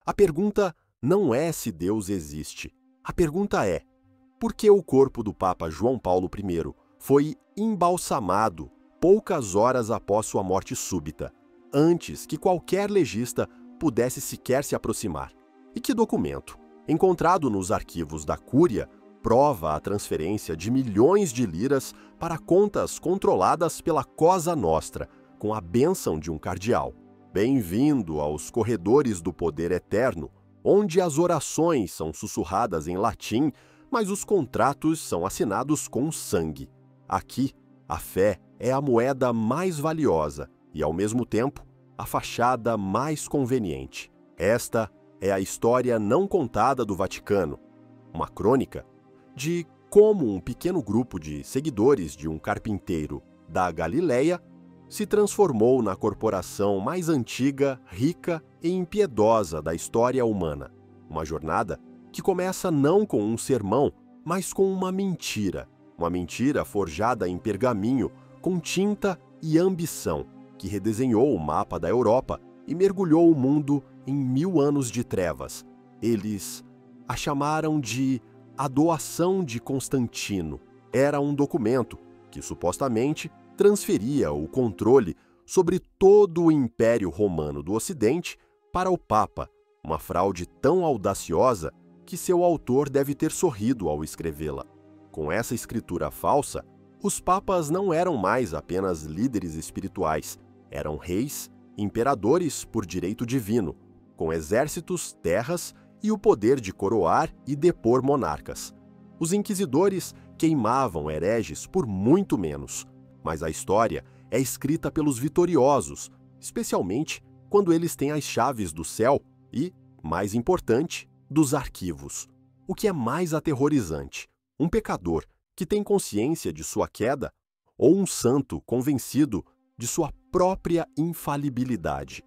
A pergunta não é se Deus existe. A pergunta é: por que o corpo do Papa João Paulo I foi embalsamado poucas horas após sua morte súbita, antes que qualquer legista pudesse sequer se aproximar? E que documento, encontrado nos arquivos da Cúria, prova a transferência de milhões de liras para contas controladas pela Cosa Nostra, com a bênção de um cardeal? Bem-vindo aos corredores do poder eterno, onde as orações são sussurradas em latim, mas os contratos são assinados com sangue. Aqui, a fé é a moeda mais valiosa e, ao mesmo tempo, a fachada mais conveniente. Esta é a história não contada do Vaticano, uma crônica de como um pequeno grupo de seguidores de um carpinteiro da Galileia se transformou na corporação mais antiga, rica e impiedosa da história humana. Uma jornada que começa não com um sermão, mas com uma mentira forjada em pergaminho, com tinta e ambição, que redesenhou o mapa da Europa e mergulhou o mundo em 1000 anos de trevas. Eles a chamaram de A Doação de Constantino. Era um documento que, supostamente, transferia o controle sobre todo o Império Romano do Ocidente para o Papa, uma fraude tão audaciosa que seu autor deve ter sorrido ao escrevê-la. Com essa escritura falsa, os papas não eram mais apenas líderes espirituais, eram reis, imperadores por direito divino, com exércitos, terras e o poder de coroar e depor monarcas. Os inquisidores queimavam hereges por muito menos, mas a história é escrita pelos vitoriosos, especialmente quando eles têm as chaves do céu e, mais importante, dos arquivos. O que é mais aterrorizante? Um pecador que tem consciência de sua queda ou um santo convencido de sua própria infalibilidade?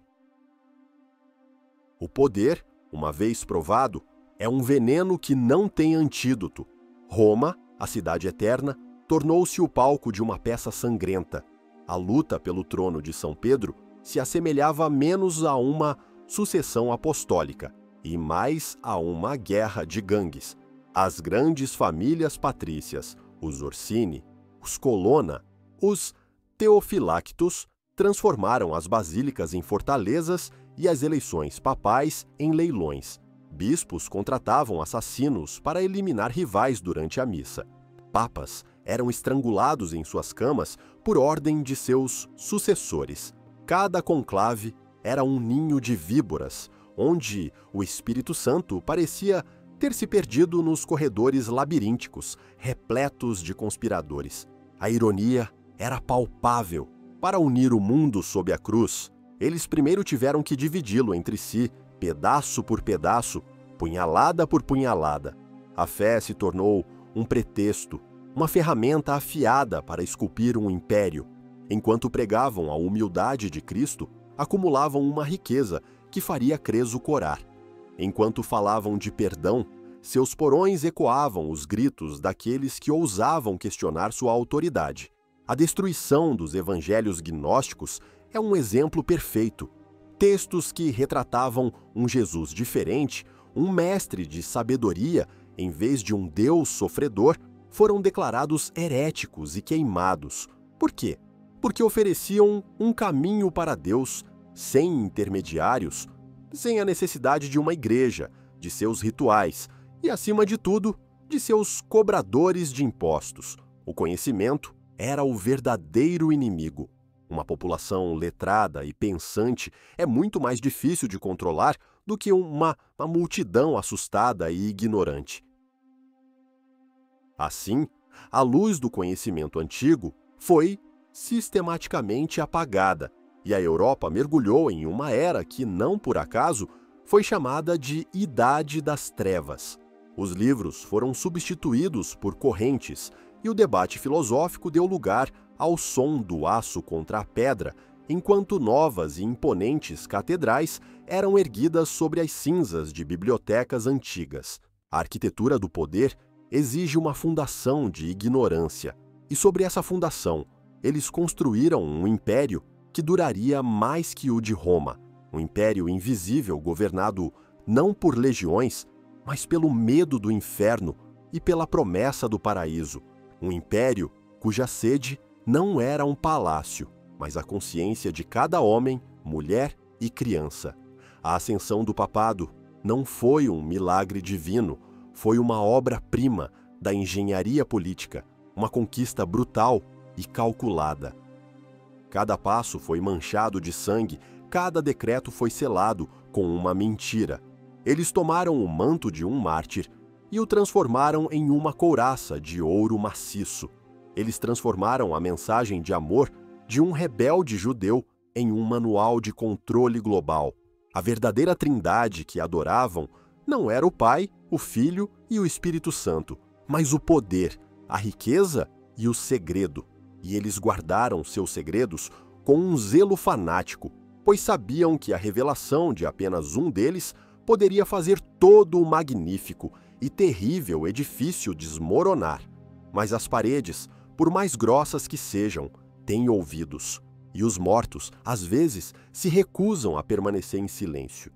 O poder, uma vez provado, é um veneno que não tem antídoto. Roma, a cidade eterna, tornou-se o palco de uma peça sangrenta. A luta pelo trono de São Pedro se assemelhava menos a uma sucessão apostólica e mais a uma guerra de gangues. As grandes famílias patrícias, os Orsini, os Colonna, os Teofilactos, transformaram as basílicas em fortalezas e as eleições papais em leilões. Bispos contratavam assassinos para eliminar rivais durante a missa. Papas eram estrangulados em suas camas por ordem de seus sucessores. Cada conclave era um ninho de víboras, onde o Espírito Santo parecia ter se perdido nos corredores labirínticos, repletos de conspiradores. A ironia era palpável. Para unir o mundo sob a cruz, eles primeiro tiveram que dividi-lo entre si, pedaço por pedaço, punhalada por punhalada. A fé se tornou um pretexto, uma ferramenta afiada para esculpir um império. Enquanto pregavam a humildade de Cristo, acumulavam uma riqueza que faria Creso corar. Enquanto falavam de perdão, seus porões ecoavam os gritos daqueles que ousavam questionar sua autoridade. A destruição dos evangelhos gnósticos é um exemplo perfeito. Textos que retratavam um Jesus diferente, um mestre de sabedoria, em vez de um Deus sofredor, foram declarados heréticos e queimados. Por quê? Porque ofereciam um caminho para Deus, sem intermediários, sem a necessidade de uma igreja, de seus rituais e, acima de tudo, de seus cobradores de impostos. O conhecimento era o verdadeiro inimigo. Uma população letrada e pensante é muito mais difícil de controlar do que uma multidão assustada e ignorante. Assim, a luz do conhecimento antigo foi sistematicamente apagada, e a Europa mergulhou em uma era que, não por acaso, foi chamada de Idade das Trevas. Os livros foram substituídos por correntes, e o debate filosófico deu lugar ao som do aço contra a pedra, enquanto novas e imponentes catedrais eram erguidas sobre as cinzas de bibliotecas antigas. A arquitetura do poder exige uma fundação de ignorância, e sobre essa fundação, eles construíram um império que duraria mais que o de Roma, um império invisível governado não por legiões, mas pelo medo do inferno e pela promessa do paraíso. Um império cuja sede não era um palácio, mas a consciência de cada homem, mulher e criança. A ascensão do papado não foi um milagre divino, foi uma obra-prima da engenharia política, uma conquista brutal e calculada. Cada passo foi manchado de sangue, cada decreto foi selado com uma mentira. Eles tomaram o manto de um mártir e o transformaram em uma couraça de ouro maciço. Eles transformaram a mensagem de amor de um rebelde judeu em um manual de controle global. A verdadeira trindade que adoravam não era o Pai, o Filho e o Espírito Santo, mas o poder, a riqueza e o segredo. E eles guardaram seus segredos com um zelo fanático, pois sabiam que a revelação de apenas um deles poderia fazer todo o magnífico e terrível edifício desmoronar. Mas as paredes, por mais grossas que sejam, têm ouvidos, e os mortos, às vezes, se recusam a permanecer em silêncio.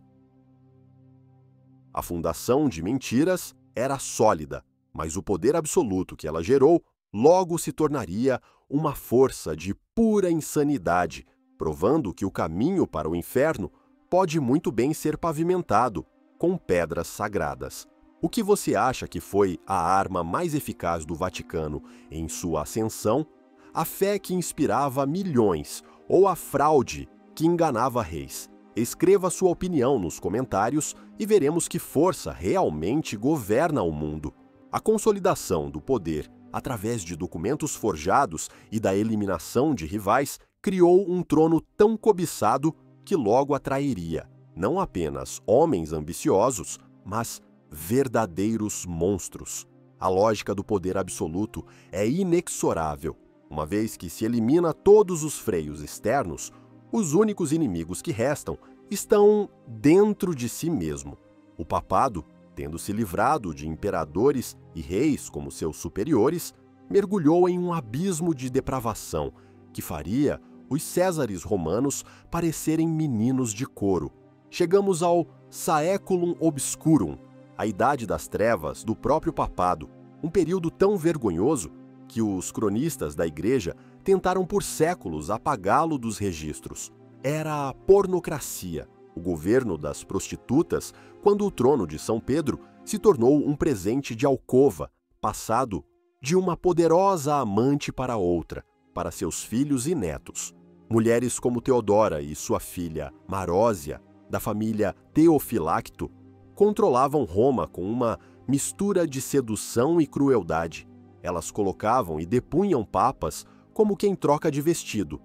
A fundação de mentiras era sólida, mas o poder absoluto que ela gerou logo se tornaria uma força de pura insanidade, provando que o caminho para o inferno pode muito bem ser pavimentado com pedras sagradas. O que você acha que foi a arma mais eficaz do Vaticano em sua ascensão? A fé que inspirava milhões ou a fraude que enganava reis? Escreva sua opinião nos comentários e veremos que força realmente governa o mundo. A consolidação do poder através de documentos forjados e da eliminação de rivais criou um trono tão cobiçado que logo atrairia não apenas homens ambiciosos, mas verdadeiros monstros. A lógica do poder absoluto é inexorável. Uma vez que se elimina todos os freios externos, os únicos inimigos que restam estão dentro de si mesmo. O papado, tendo se livrado de imperadores e reis como seus superiores, mergulhou em um abismo de depravação que faria os césares romanos parecerem meninos de coro. Chegamos ao Saeculum Obscurum, a Idade das Trevas do próprio papado, um período tão vergonhoso que os cronistas da Igreja tentaram por séculos apagá-lo dos registros. Era a pornocracia, o governo das prostitutas, quando o trono de São Pedro se tornou um presente de alcova, passado de uma poderosa amante para outra, para seus filhos e netos. Mulheres como Teodora e sua filha Marósia, da família Teofilacto, controlavam Roma com uma mistura de sedução e crueldade. Elas colocavam e depunham papas como quem troca de vestido.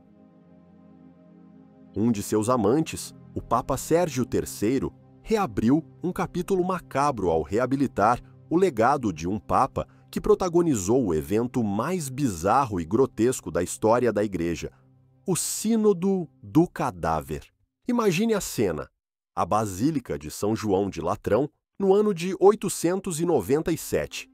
Um de seus amantes, o Papa Sérgio III, reabriu um capítulo macabro ao reabilitar o legado de um papa que protagonizou o evento mais bizarro e grotesco da história da Igreja, o Sínodo do Cadáver. Imagine a cena: a Basílica de São João de Latrão, no ano de 897.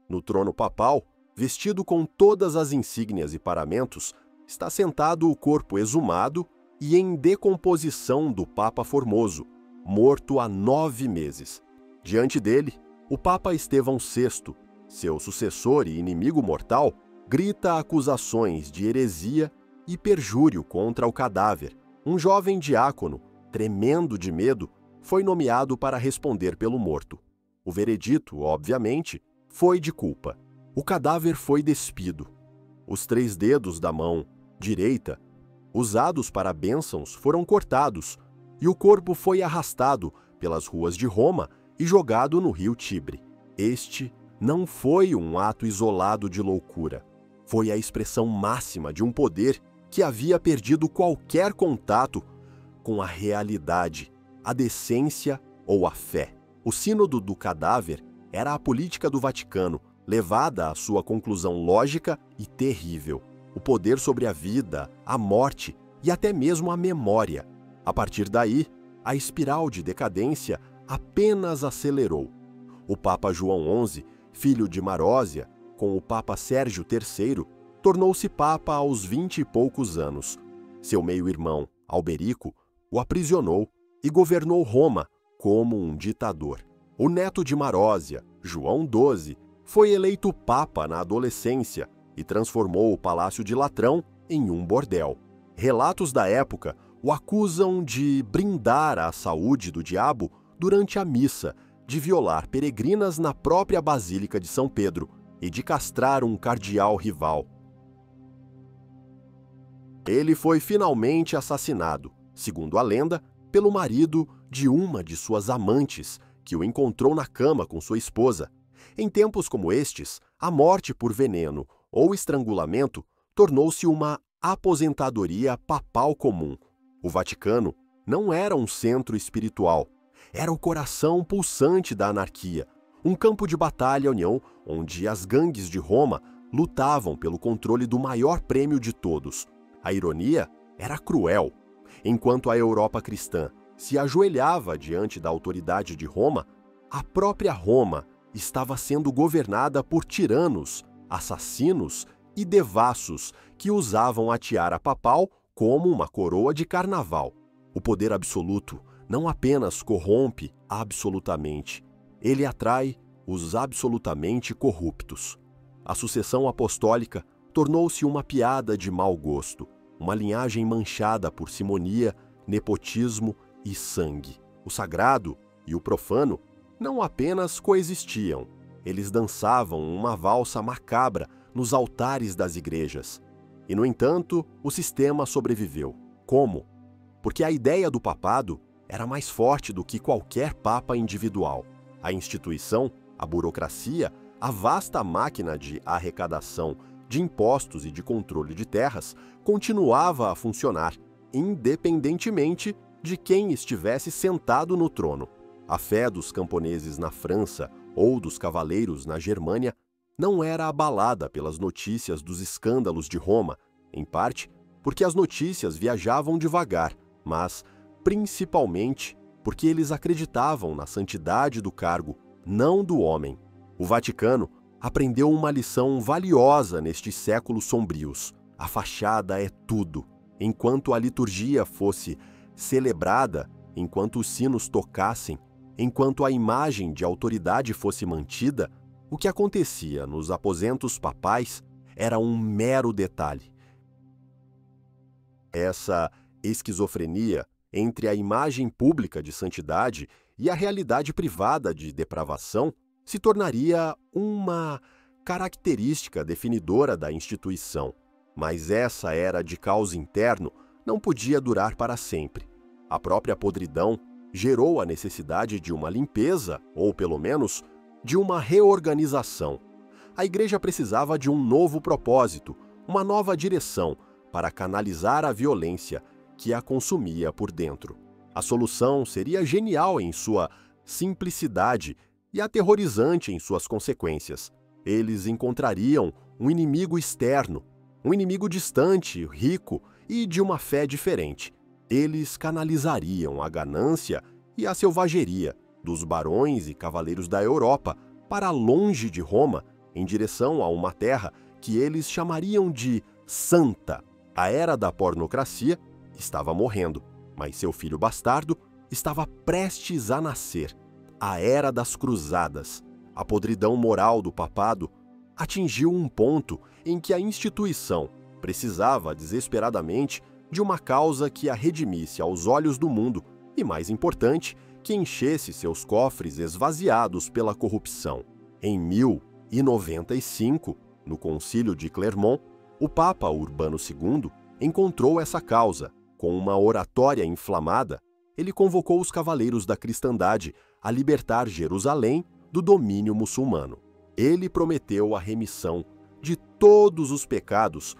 No trono papal, vestido com todas as insígnias e paramentos, está sentado o corpo exumado e em decomposição do Papa Formoso, morto há 9 meses. Diante dele, o Papa Estevão VI, seu sucessor e inimigo mortal, grita acusações de heresia e perjúrio contra o cadáver. Um jovem diácono, tremendo de medo, foi nomeado para responder pelo morto. O veredito, obviamente, foi de culpa. O cadáver foi despido. Os 3 dedos da mão direita, usados para bênçãos, foram cortados e o corpo foi arrastado pelas ruas de Roma e jogado no rio Tibre. Este não foi um ato isolado de loucura. Foi a expressão máxima de um poder que havia perdido qualquer contato com a realidade, a decência ou a fé. O Sínodo do Cadáver era a política do Vaticano, levada à sua conclusão lógica e terrível. O poder sobre a vida, a morte e até mesmo a memória. A partir daí, a espiral de decadência apenas acelerou. O Papa João XI, filho de Marósia, com o Papa Sérgio III, tornou-se Papa aos 20 e poucos anos. Seu meio-irmão, Alberico, o aprisionou e governou Roma como um ditador. O neto de Marósia, João XII, foi eleito papa na adolescência e transformou o Palácio de Latrão em um bordel. Relatos da época o acusam de brindar à saúde do diabo durante a missa, de violar peregrinas na própria Basílica de São Pedro e de castrar um cardeal rival. Ele foi finalmente assassinado, segundo a lenda, pelo marido de uma de suas amantes, que o encontrou na cama com sua esposa. Em tempos como estes, a morte por veneno ou estrangulamento tornou-se uma aposentadoria papal comum. O Vaticano não era um centro espiritual, era o coração pulsante da anarquia, um campo de batalha união onde as gangues de Roma lutavam pelo controle do maior prêmio de todos. A ironia era cruel. Enquanto a Europa cristã se ajoelhava diante da autoridade de Roma, a própria Roma estava sendo governada por tiranos, assassinos e devassos que usavam a tiara papal como uma coroa de carnaval. O poder absoluto não apenas corrompe absolutamente, ele atrai os absolutamente corruptos. A sucessão apostólica tornou-se uma piada de mau gosto, uma linhagem manchada por simonia, nepotismo e sangue. O sagrado e o profano não apenas coexistiam, eles dançavam uma valsa macabra nos altares das igrejas. E, no entanto, o sistema sobreviveu. Como? Porque a ideia do papado era mais forte do que qualquer papa individual. A instituição, a burocracia, a vasta máquina de arrecadação de impostos e de controle de terras continuava a funcionar, independentemente de quem estivesse sentado no trono. A fé dos camponeses na França ou dos cavaleiros na Germânia não era abalada pelas notícias dos escândalos de Roma, em parte porque as notícias viajavam devagar, mas principalmente porque eles acreditavam na santidade do cargo, não do homem. O Vaticano aprendeu uma lição valiosa nestes séculos sombrios. A fachada é tudo. Enquanto a liturgia fosse celebrada, enquanto os sinos tocassem, enquanto a imagem de autoridade fosse mantida, o que acontecia nos aposentos papais era um mero detalhe. Essa esquizofrenia entre a imagem pública de santidade e a realidade privada de depravação se tornaria uma característica definidora da instituição. Mas essa era de caos interno não podia durar para sempre. A própria podridão gerou a necessidade de uma limpeza, ou pelo menos, de uma reorganização. A igreja precisava de um novo propósito, uma nova direção para canalizar a violência que a consumia por dentro. A solução seria genial em sua simplicidade e aterrorizante em suas consequências. Eles encontrariam um inimigo externo, um inimigo distante, rico e de uma fé diferente. Eles canalizariam a ganância e a selvageria dos barões e cavaleiros da Europa para longe de Roma, em direção a uma terra que eles chamariam de santa. A era da pornocracia estava morrendo, mas seu filho bastardo estava prestes a nascer. A era das cruzadas. A podridão moral do papado atingiu um ponto em que a instituição precisava desesperadamente de uma causa que a redimisse aos olhos do mundo e, mais importante, que enchesse seus cofres esvaziados pela corrupção. Em 1095, no Concílio de Clermont, o Papa Urbano II encontrou essa causa. Com uma oratória inflamada, ele convocou os cavaleiros da cristandade a libertar Jerusalém do domínio muçulmano. Ele prometeu a remissão de todos os pecados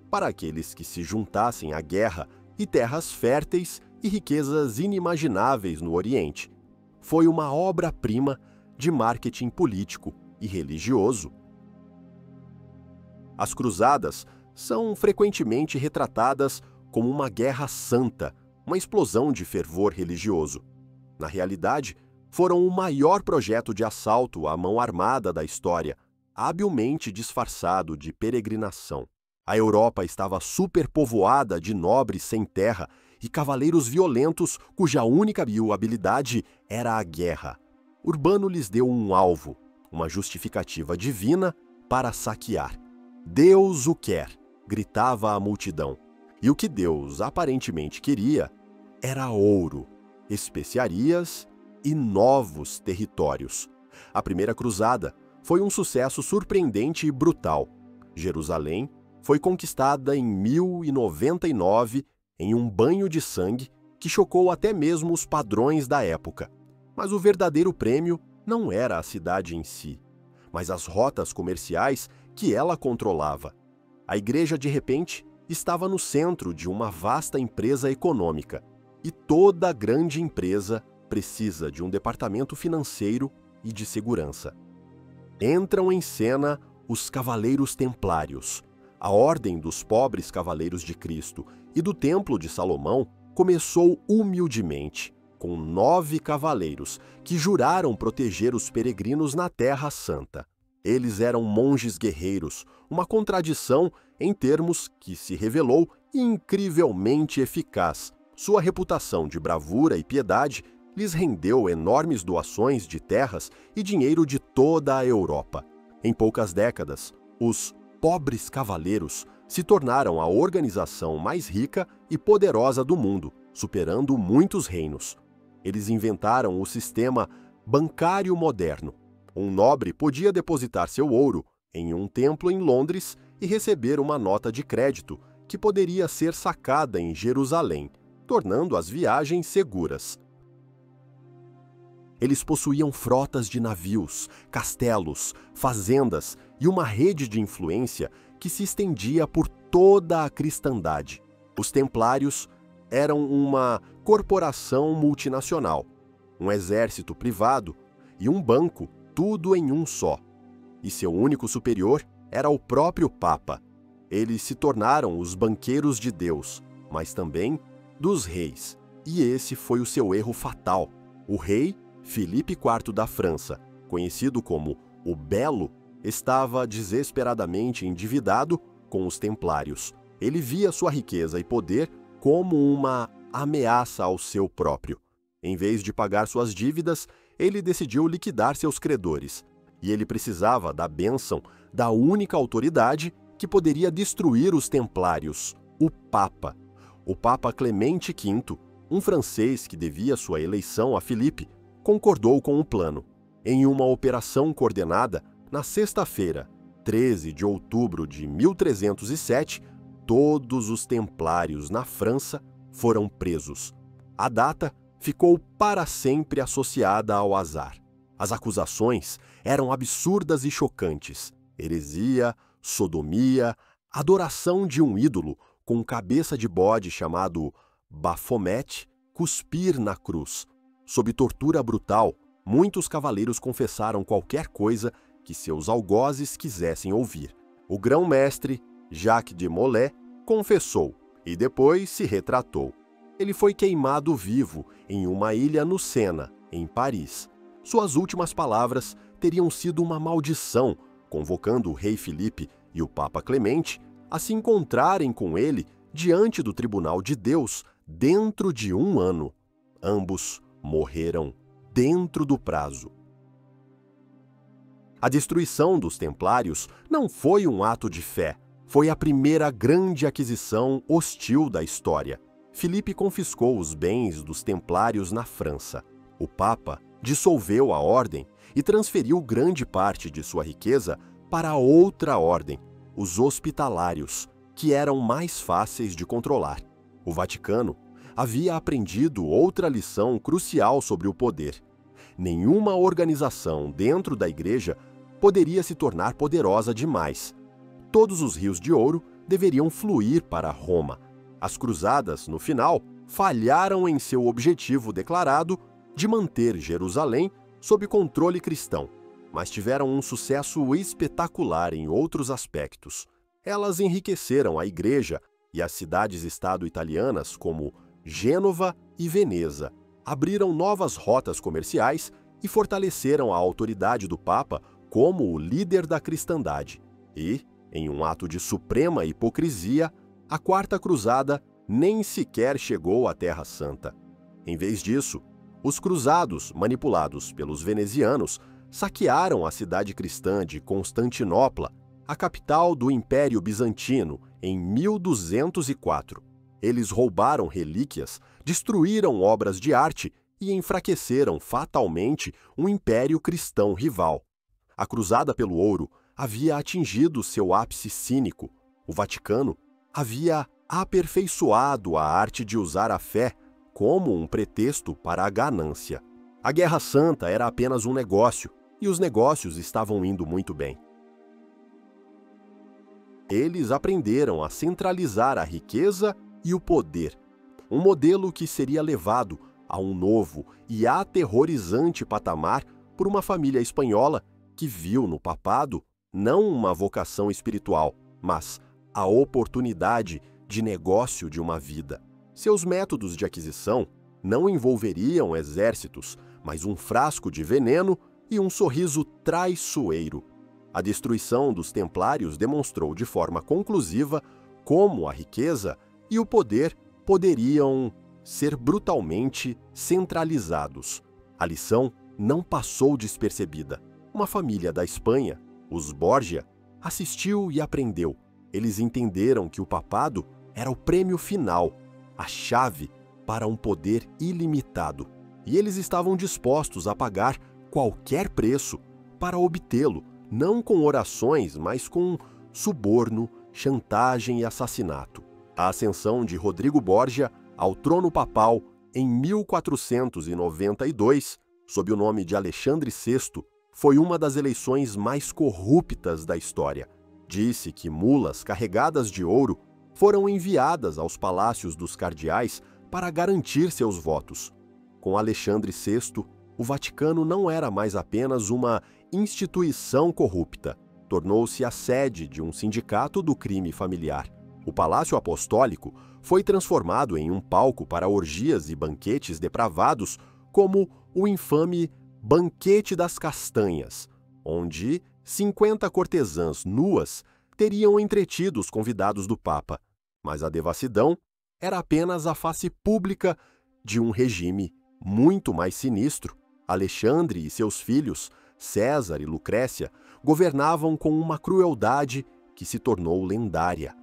para aqueles que se juntassem à guerra e terras férteis e riquezas inimagináveis no Oriente. Foi uma obra-prima de marketing político e religioso. As cruzadas são frequentemente retratadas como uma guerra santa, uma explosão de fervor religioso. Na realidade, foram o maior projeto de assalto à mão armada da história, habilmente disfarçado de peregrinação. A Europa estava superpovoada de nobres sem terra e cavaleiros violentos cuja única habilidade era a guerra. Urbano lhes deu um alvo, uma justificativa divina para saquear. Deus o quer, gritava a multidão. E o que Deus aparentemente queria era ouro, especiarias e novos territórios. A primeira cruzada foi um sucesso surpreendente e brutal. Jerusalém foi conquistada em 1099 em um banho de sangue que chocou até mesmo os padrões da época. Mas o verdadeiro prêmio não era a cidade em si, mas as rotas comerciais que ela controlava. A igreja, de repente, estava no centro de uma vasta empresa econômica, e toda grande empresa precisa de um departamento financeiro e de segurança. Entram em cena os Cavaleiros Templários. A Ordem dos Pobres Cavaleiros de Cristo e do Templo de Salomão começou humildemente, com 9 cavaleiros que juraram proteger os peregrinos na Terra Santa. Eles eram monges guerreiros, uma contradição em termos que se revelou incrivelmente eficaz. Sua reputação de bravura e piedade lhes rendeu enormes doações de terras e dinheiro de toda a Europa. Em poucas décadas, os Pobres Cavaleiros se tornaram a organização mais rica e poderosa do mundo, superando muitos reinos. Eles inventaram o sistema bancário moderno. Um nobre podia depositar seu ouro em um templo em Londres e receber uma nota de crédito que poderia ser sacada em Jerusalém, tornando as viagens seguras. Eles possuíam frotas de navios, castelos, fazendas e uma rede de influência que se estendia por toda a cristandade. Os templários eram uma corporação multinacional, um exército privado e um banco, tudo em um só. E seu único superior era o próprio Papa. Eles se tornaram os banqueiros de Deus, mas também dos reis. E esse foi o seu erro fatal. O rei Filipe IV da França, conhecido como o Belo, estava desesperadamente endividado com os templários. Ele via sua riqueza e poder como uma ameaça ao seu próprio. Em vez de pagar suas dívidas, ele decidiu liquidar seus credores. E ele precisava da bênção da única autoridade que poderia destruir os templários, o Papa. O Papa Clemente V, um francês que devia sua eleição a Filipe, concordou com o plano. Em uma operação coordenada, na sexta-feira, 13 de outubro de 1307, todos os templários na França foram presos. A data ficou para sempre associada ao azar. As acusações eram absurdas e chocantes. Heresia, sodomia, adoração de um ídolo com cabeça de bode chamado Baphomet, cuspir na cruz. Sob tortura brutal, muitos cavaleiros confessaram qualquer coisa que seus algozes quisessem ouvir. O grão-mestre, Jacques de Molay, confessou e depois se retratou. Ele foi queimado vivo em uma ilha no Sena, em Paris. Suas últimas palavras teriam sido uma maldição, convocando o rei Filipe e o Papa Clemente a se encontrarem com ele diante do tribunal de Deus dentro de 1 ano. Ambos morreram dentro do prazo. A destruição dos templários não foi um ato de fé, foi a primeira grande aquisição hostil da história. Filipe confiscou os bens dos templários na França. O Papa dissolveu a ordem e transferiu grande parte de sua riqueza para outra ordem, os hospitalários, que eram mais fáceis de controlar. O Vaticano havia aprendido outra lição crucial sobre o poder. Nenhuma organização dentro da igreja poderia se tornar poderosa demais. Todos os rios de ouro deveriam fluir para Roma. As cruzadas, no final, falharam em seu objetivo declarado de manter Jerusalém sob controle cristão, mas tiveram um sucesso espetacular em outros aspectos. Elas enriqueceram a igreja e as cidades-estado italianas como Gênova e Veneza, abriram novas rotas comerciais e fortaleceram a autoridade do Papa como o líder da cristandade. E, em um ato de suprema hipocrisia, a Quarta Cruzada nem sequer chegou à Terra Santa. Em vez disso, os cruzados, manipulados pelos venezianos, saquearam a cidade cristã de Constantinopla, a capital do Império Bizantino, em 1204. Eles roubaram relíquias, destruíram obras de arte e enfraqueceram fatalmente um império cristão rival. A cruzada pelo ouro havia atingido seu ápice cínico. O Vaticano havia aperfeiçoado a arte de usar a fé como um pretexto para a ganância. A Guerra Santa era apenas um negócio, e os negócios estavam indo muito bem. Eles aprenderam a centralizar a riqueza e o poder, um modelo que seria levado a um novo e aterrorizante patamar por uma família espanhola que viu no papado não uma vocação espiritual, mas a oportunidade de negócio de uma vida. Seus métodos de aquisição não envolveriam exércitos, mas um frasco de veneno e um sorriso traiçoeiro. A destruição dos templários demonstrou de forma conclusiva como a riqueza e o poder poderiam ser brutalmente centralizados. A lição não passou despercebida. Uma família da Espanha, os Borgia, assistiu e aprendeu. Eles entenderam que o papado era o prêmio final, a chave para um poder ilimitado. E eles estavam dispostos a pagar qualquer preço para obtê-lo, não com orações, mas com suborno, chantagem e assassinato. A ascensão de Rodrigo Borgia ao trono papal em 1492, sob o nome de Alexandre VI, foi uma das eleições mais corruptas da história. Disse que mulas carregadas de ouro foram enviadas aos palácios dos cardeais para garantir seus votos. Com Alexandre VI, o Vaticano não era mais apenas uma instituição corrupta, tornou-se a sede de um sindicato do crime familiar. O Palácio Apostólico foi transformado em um palco para orgias e banquetes depravados, como o infame Banquete das Castanhas, onde 50 cortesãs nuas teriam entretido os convidados do Papa. Mas a devassidão era apenas a face pública de um regime muito mais sinistro. Alexandre e seus filhos, César e Lucrécia, governavam com uma crueldade que se tornou lendária.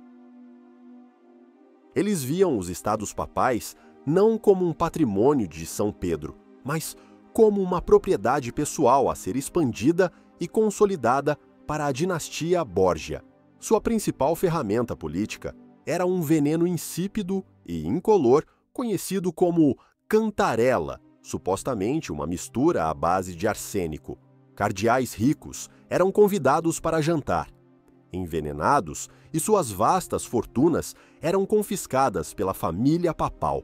Eles viam os estados papais não como um patrimônio de São Pedro, mas como uma propriedade pessoal a ser expandida e consolidada para a dinastia Borgia. Sua principal ferramenta política era um veneno insípido e incolor conhecido como cantarela, supostamente uma mistura à base de arsênico. Cardeais ricos eram convidados para jantar, envenenados, e suas vastas fortunas eram confiscadas pela família papal.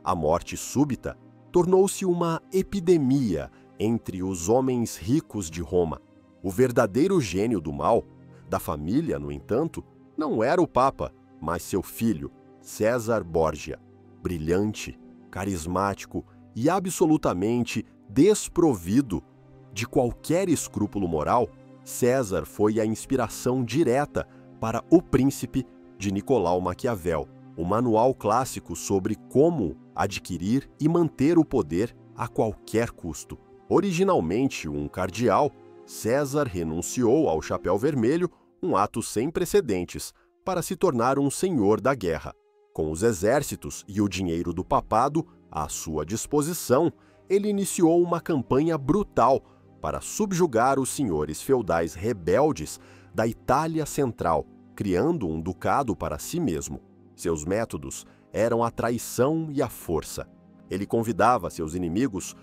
A morte súbita tornou-se uma epidemia entre os homens ricos de Roma. O verdadeiro gênio do mal, da família, no entanto, não era o Papa, mas seu filho, César Borgia. Brilhante, carismático e absolutamente desprovido de qualquer escrúpulo moral, César foi a inspiração direta para O Príncipe de Nicolau Maquiavel, o manual clássico sobre como adquirir e manter o poder a qualquer custo. Originalmente um cardeal, César renunciou ao chapéu vermelho, um ato sem precedentes, para se tornar um senhor da guerra. Com os exércitos e o dinheiro do papado à sua disposição, ele iniciou uma campanha brutal para subjugar os senhores feudais rebeldes da Itália Central, criando um ducado para si mesmo. Seus métodos eram a traição e a força. Ele convidava seus inimigos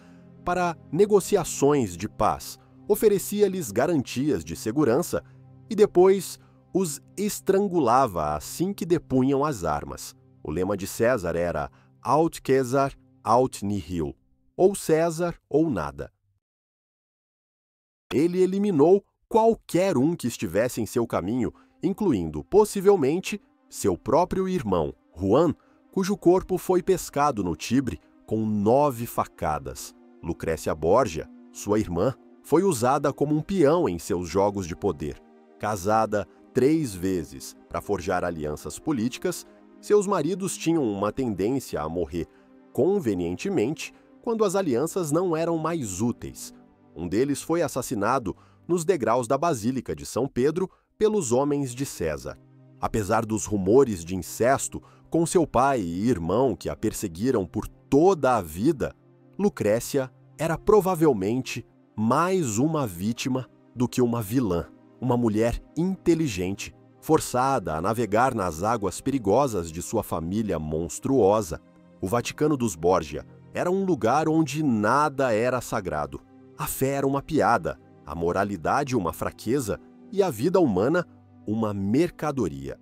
para negociações de paz, oferecia-lhes garantias de segurança e depois os estrangulava assim que depunham as armas. O lema de César era Aut Caesar, aut nihil, ou César ou nada. Ele eliminou qualquer um que estivesse em seu caminho, incluindo, possivelmente, seu próprio irmão, Juan, cujo corpo foi pescado no Tibre com 9 facadas. Lucrécia Borgia, sua irmã, foi usada como um peão em seus jogos de poder. Casada 3 vezes para forjar alianças políticas, Seus maridos tinham uma tendência a morrer convenientemente quando as alianças não eram mais úteis. Um deles foi assassinado nos degraus da Basílica de São Pedro pelos homens de César. Apesar dos rumores de incesto com seu pai e irmão que a perseguiram por toda a vida, Lucrécia era provavelmente mais uma vítima do que uma vilã, uma mulher inteligente, forçada a navegar nas águas perigosas de sua família monstruosa. O Vaticano dos Borgia era um lugar onde nada era sagrado. A fé era uma piada, a moralidade uma fraqueza e a vida humana uma mercadoria.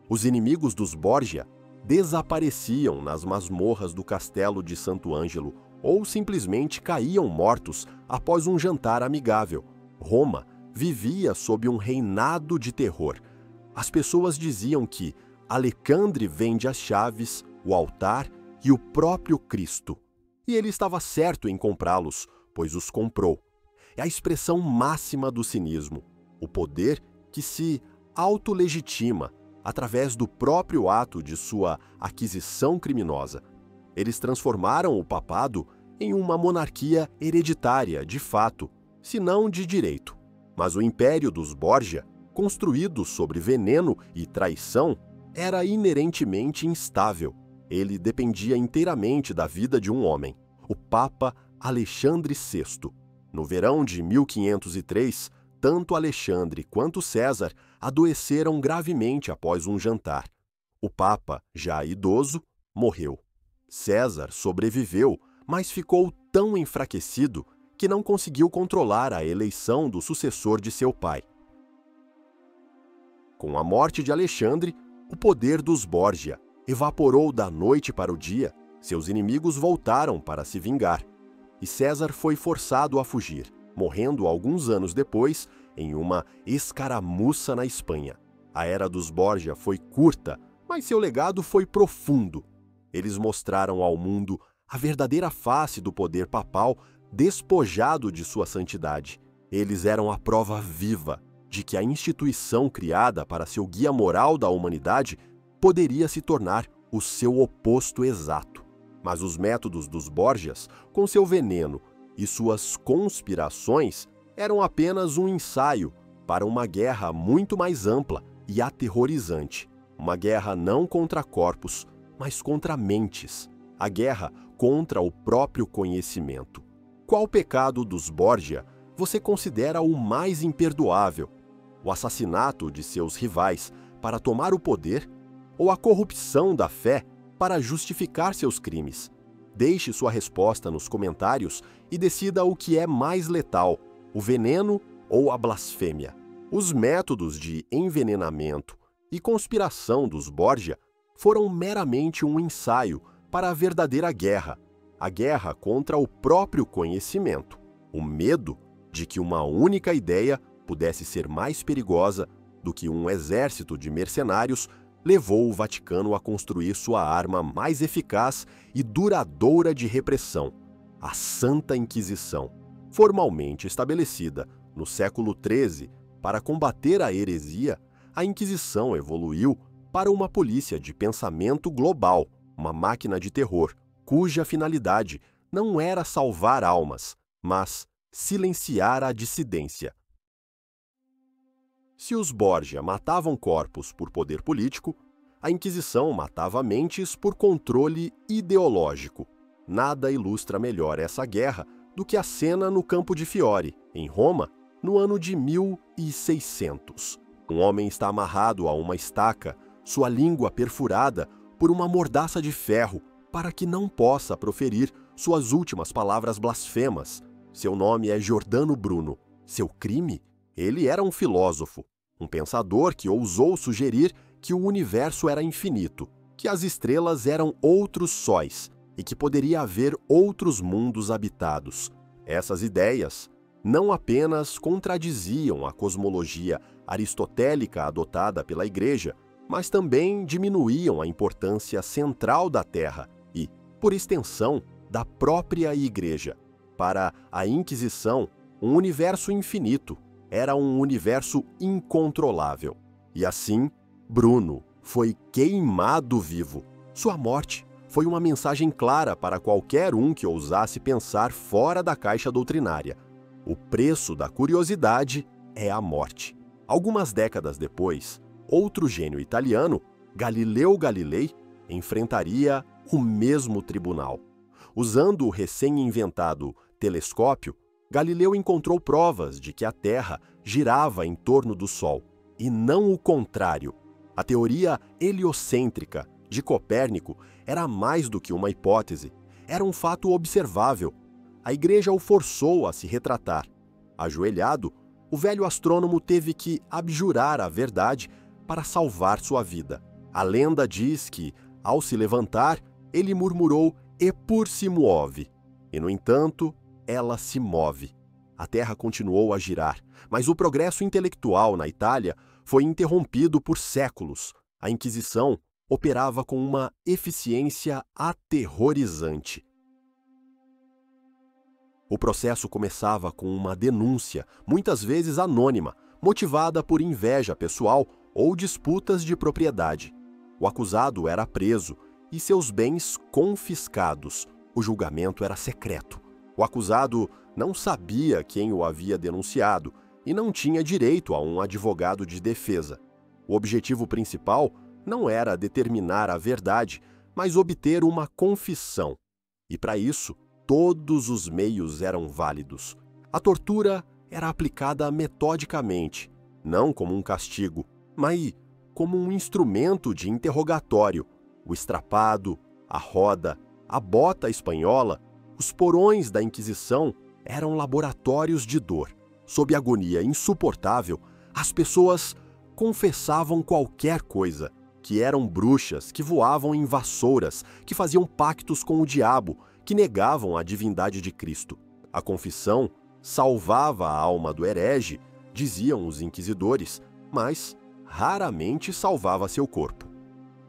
Os inimigos dos Borgia desapareciam nas masmorras do castelo de Santo Ângelo ou simplesmente caíam mortos após um jantar amigável. Roma vivia sob um reinado de terror. As pessoas diziam que Alexandre vende as chaves, o altar e o próprio Cristo. E ele estava certo em comprá-los, pois os comprou. É a expressão máxima do cinismo, o poder que se autolegitima através do próprio ato de sua aquisição criminosa. Eles transformaram o papado em uma monarquia hereditária de fato, se não de direito. Mas o império dos Borgia, construído sobre veneno e traição, era inerentemente instável. Ele dependia inteiramente da vida de um homem, o Papa Alexandre VI. No verão de 1503, tanto Alexandre quanto César adoeceram gravemente após um jantar. O Papa, já idoso, morreu. César sobreviveu, mas ficou tão enfraquecido que não conseguiu controlar a eleição do sucessor de seu pai. Com a morte de Alexandre, o poder dos Borgia evaporou da noite para o dia. Seus inimigos voltaram para se vingar, e César foi forçado a fugir, morrendo alguns anos depois em uma escaramuça na Espanha. A era dos Borgia foi curta, mas seu legado foi profundo. Eles mostraram ao mundo a verdadeira face do poder papal despojado de sua santidade. Eles eram a prova viva de que a instituição criada para ser o guia moral da humanidade poderia se tornar o seu oposto exato. Mas os métodos dos Borgias, com seu veneno e suas conspirações, eram apenas um ensaio para uma guerra muito mais ampla e aterrorizante. Uma guerra não contra corpos, mas contra mentes. A guerra contra o próprio conhecimento. Qual pecado dos Borgia você considera o mais imperdoável? O assassinato de seus rivais para tomar o poder ou a corrupção da fé para justificar seus crimes? Deixe sua resposta nos comentários e decida o que é mais letal, o veneno ou a blasfêmia. Os métodos de envenenamento e conspiração dos Borgia foram meramente um ensaio para a verdadeira guerra, a guerra contra o próprio conhecimento, o medo de que uma única ideia pudesse ser mais perigosa do que um exército de mercenários levou o Vaticano a construir sua arma mais eficaz e duradoura de repressão, a Santa Inquisição. Formalmente estabelecida no século XIII para combater a heresia, a Inquisição evoluiu para uma polícia de pensamento global, uma máquina de terror, cuja finalidade não era salvar almas, mas silenciar a dissidência. Se os Borgia matavam corpos por poder político, a Inquisição matava mentes por controle ideológico. Nada ilustra melhor essa guerra do que a cena no Campo de Fiore, em Roma, no ano de 1600. Um homem está amarrado a uma estaca, sua língua perfurada por uma mordaça de ferro, para que não possa proferir suas últimas palavras blasfemas. Seu nome é Giordano Bruno. Seu crime? Ele era um filósofo, um pensador que ousou sugerir que o universo era infinito, que as estrelas eram outros sóis e que poderia haver outros mundos habitados. Essas ideias não apenas contradiziam a cosmologia aristotélica adotada pela Igreja, mas também diminuíam a importância central da Terra e, por extensão, da própria Igreja. Para a Inquisição, um universo infinito era um universo incontrolável. E assim, Bruno foi queimado vivo. Sua morte foi uma mensagem clara para qualquer um que ousasse pensar fora da caixa doutrinária. O preço da curiosidade é a morte. Algumas décadas depois, outro gênio italiano, Galileu Galilei, enfrentaria o mesmo tribunal. Usando o recém-inventado telescópio, Galileu encontrou provas de que a Terra girava em torno do Sol, e não o contrário. A teoria heliocêntrica de Copérnico era mais do que uma hipótese, era um fato observável. A Igreja o forçou a se retratar. Ajoelhado, o velho astrônomo teve que abjurar a verdade para salvar sua vida. A lenda diz que, ao se levantar, ele murmurou "Eppur si muove", e, no entanto, ela se move. A Terra continuou a girar, mas o progresso intelectual na Itália foi interrompido por séculos. A Inquisição operava com uma eficiência aterrorizante. O processo começava com uma denúncia, muitas vezes anônima, motivada por inveja pessoal ou disputas de propriedade. O acusado era preso e seus bens confiscados. O julgamento era secreto. O acusado não sabia quem o havia denunciado e não tinha direito a um advogado de defesa. O objetivo principal não era determinar a verdade, mas obter uma confissão. E para isso, todos os meios eram válidos. A tortura era aplicada metodicamente, não como um castigo, mas como um instrumento de interrogatório. O estrapado, a roda, a bota espanhola, os porões da Inquisição eram laboratórios de dor. Sob agonia insuportável, as pessoas confessavam qualquer coisa, que eram bruxas, que voavam em vassouras, que faziam pactos com o diabo, que negavam a divindade de Cristo. A confissão salvava a alma do herege, diziam os inquisidores, mas raramente salvava seu corpo.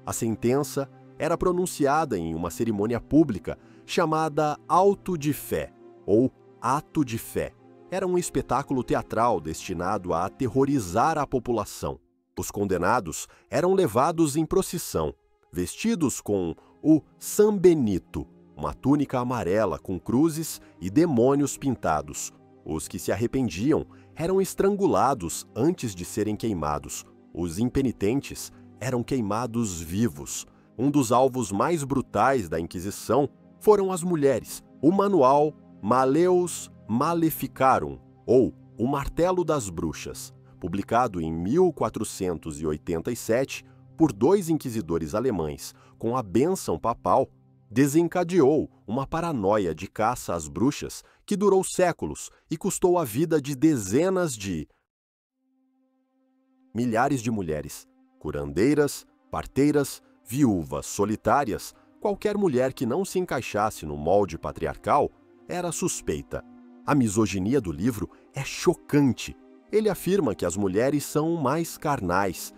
A sentença era pronunciada em uma cerimônia pública chamada auto de fé, ou ato de fé. Era um espetáculo teatral destinado a aterrorizar a população. Os condenados eram levados em procissão, vestidos com o San Benito, uma túnica amarela com cruzes e demônios pintados. Os que se arrependiam eram estrangulados antes de serem queimados. Os impenitentes eram queimados vivos. Um dos alvos mais brutais da Inquisição foram as mulheres. O manual Maleus Maleficarum, ou O Martelo das Bruxas, publicado em 1487 por dois inquisidores alemães com a bênção papal, desencadeou uma paranoia de caça às bruxas que durou séculos e custou a vida de dezenas de milhares de mulheres, curandeiras, parteiras, viúvas, solitárias. Qualquer mulher que não se encaixasse no molde patriarcal era suspeita. A misoginia do livro é chocante. Ele afirma que as mulheres são mais carnais,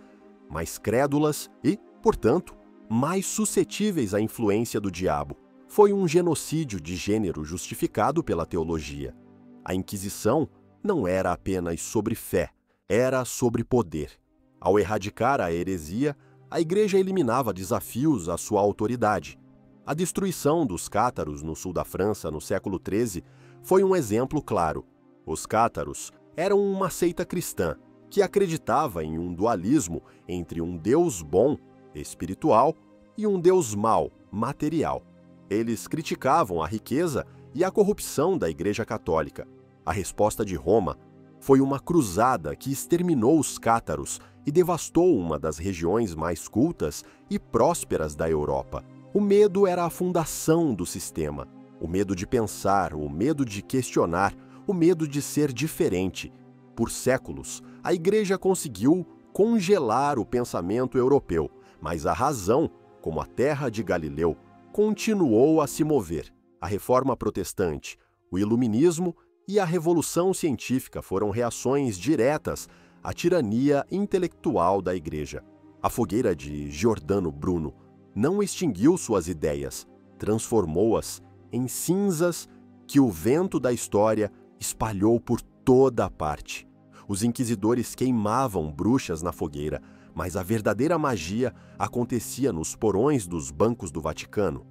mais crédulas e, portanto, mais suscetíveis à influência do diabo. Foi um genocídio de gênero justificado pela teologia. A Inquisição não era apenas sobre fé, era sobre poder. Ao erradicar a heresia, a Igreja eliminava desafios à sua autoridade. A destruição dos cátaros no sul da França no século XIII foi um exemplo claro. Os cátaros eram uma seita cristã que acreditava em um dualismo entre um Deus bom, espiritual, e um Deus mau, material. Eles criticavam a riqueza e a corrupção da Igreja Católica. A resposta de Roma foi uma cruzada que exterminou os cátaros e devastou uma das regiões mais cultas e prósperas da Europa. O medo era a fundação do sistema. O medo de pensar, o medo de questionar, o medo de ser diferente. Por séculos, a Igreja conseguiu congelar o pensamento europeu, mas a razão, como a terra de Galileu, continuou a se mover. A Reforma Protestante, o Iluminismo e a Revolução Científica foram reações diretas à tirania intelectual da Igreja. A fogueira de Giordano Bruno não extinguiu suas ideias, transformou-as em cinzas que o vento da história espalhou por toda a parte. Os inquisidores queimavam bruxas na fogueira, mas a verdadeira magia acontecia nos porões dos bancos do Vaticano.